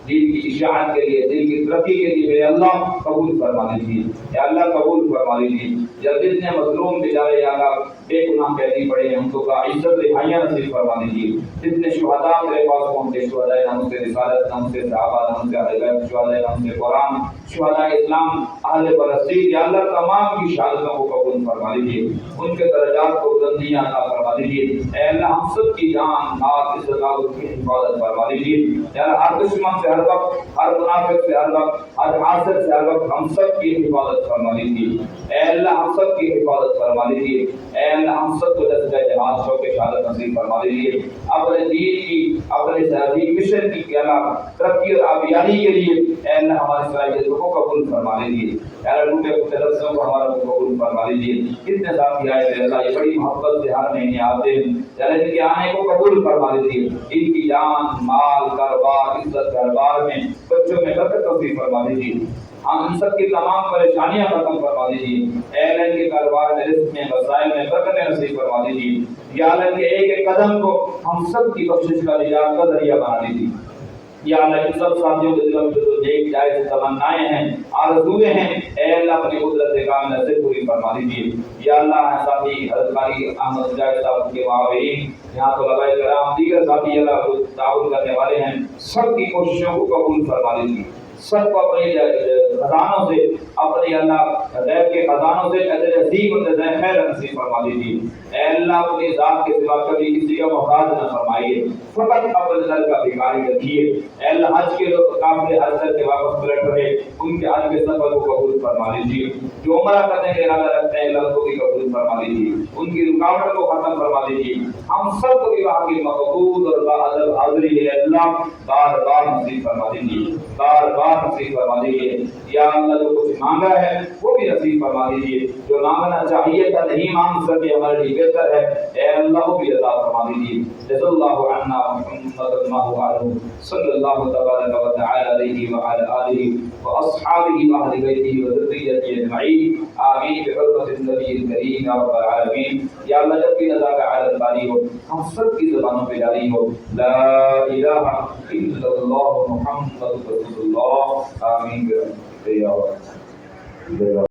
دین کی اشاعت کے لیے، دین کی ترقی کے لیے میرے اللہ قبول فرما لیجیے۔ یا اللہ قبول فرما لیجیے۔ یا جتنے مظلوم بیچارے یا اللہ بے گناہ قیدی پڑے ہیں ان کو عزت رہائیاں نصیب فرما دیجیے۔ جتنے شہداء میرے پاس پہنچے، شہداء نام سے رسالت، نام سے صحابہ، نام سے اہل بیت، شہداء نام سے قرآن، شہداء اسلام، اہل فلسطین، یا اللہ تمام کی شہادتوں کو قبول فرما لیجیے، ان کے درجات کو بلندیاں عطا فرما دیجیے۔ اے اللہ ہم سب کی جان، مال، عزت، آبرو کی حفاظت فرما دیجیے۔ یا اللہ ہر دشمن سے، ہر وقت، ہر منافق سے ہر وقت، ہر حاسد سے ہر وقت ہم سب کی حفاظت فرما لیجیے اے اللہ، ہم سب کی حفاظت فرما لیجیے اے اللہ، ہم سب کو جذبہ جہاد شوق شہادت نصیب فرما لیجیے اپنے دین کی، اپنے سیاسی مشن کی کہ اللہ ترقی اور آبیاری کے لیے اے اللہ ہماری صلاحیتوں کو قبول فرما لیجیے اے اللہ، روٹے کو تلسوں کو ہمارا قبول فرما لیجیے۔ کتنے ساتھی آئے تھے اللہ، یہ بڑی محبت سے ہر مہینے آتے ہیں، ان کے آنے کو قبول فرما لیجیے، ان کی جان مال کاروبار عزت گھر بار میں بچوں میں برکت نصیب فرما لیجیے، ہم ان سب کی تمام پریشانیاں ختم فرما دیجیے اے اللہ، کے کاروبار میں رزق میں وسائل میں برکت نصیب فرما دیجیے یا اللہ، کے ایک ایک قدم کو ہم سب کی بخشش کا نجات کا ذریعہ بنا دیجیے یا اللہ، ان سب ساتھیوں کے دلوں میں جو نیک جائز تمنائیں ہیں آرزویں ہیں اے اللہ، اپنی قدرت کاملہ سے پوری فرما دیجیے یا اللہ، ساتھی حضرت قاری احمد مجاہد صاحب کے معاونین، یہاں تو علماء کرام دیگر ساتھی اللہ کو تعاون کرنے والے ہیں، سب کی کوششوں کو قبول فرما لیجیے، سب کو اپنے خزانوں سے، اپنے اللہ غیب کے خزانوں سے اجر عظیم اور جزائے خیر نصیب فرما دیجیے اے اللہ، اپنی ذات کے سوا کبھی کسی کا محتاج نہ فرمائیے، فقط اپنے در کا بھکاری رکھیے اے اللہ، حج کے لوگ قافلے حج کر کے واپس پلٹ رہے، ان کے حج کے سفر کو قبول فرما لیجیے، جو عمرہ کرنے کے ارادہ رکھتے ہیں اللہ کو بھی قبول فرما لیجیے، ان کی رکاوٹ کو ختم فرما دیجیے، ہم سب کو بھی وہاں کی مقبول اور باادب حاضری ہے اللہ بار بار نصیب فرما دیجیے، بار بار نصیب فرما دیجیے یا اللہ، جو کچھ مانگا ہے وہ بھی نصیب فرما دیجیے، جو مانگنا چاہیے تھا نہیں مانگ سکے ہمارے لیے بہتر ہے اے اللہ، وہ بھی عطا فرما دیجیے، جزا اللہ عنا محمد ما هو عنه صلی اللہ تبارک و تعالی علیہ وعلی آلہ واصحابہ واہل بیتہ وذریتہ اجمعین آمین بحرمت النبی الکریم یا رب العالمین یا اللہ، جب بھی رضا کا عالم باری ہو ہم سب کی زبانوں پہ جاری ہو لا الہ الا اللہ محمد رسول اللہ آمین برحمتہ یا رب۔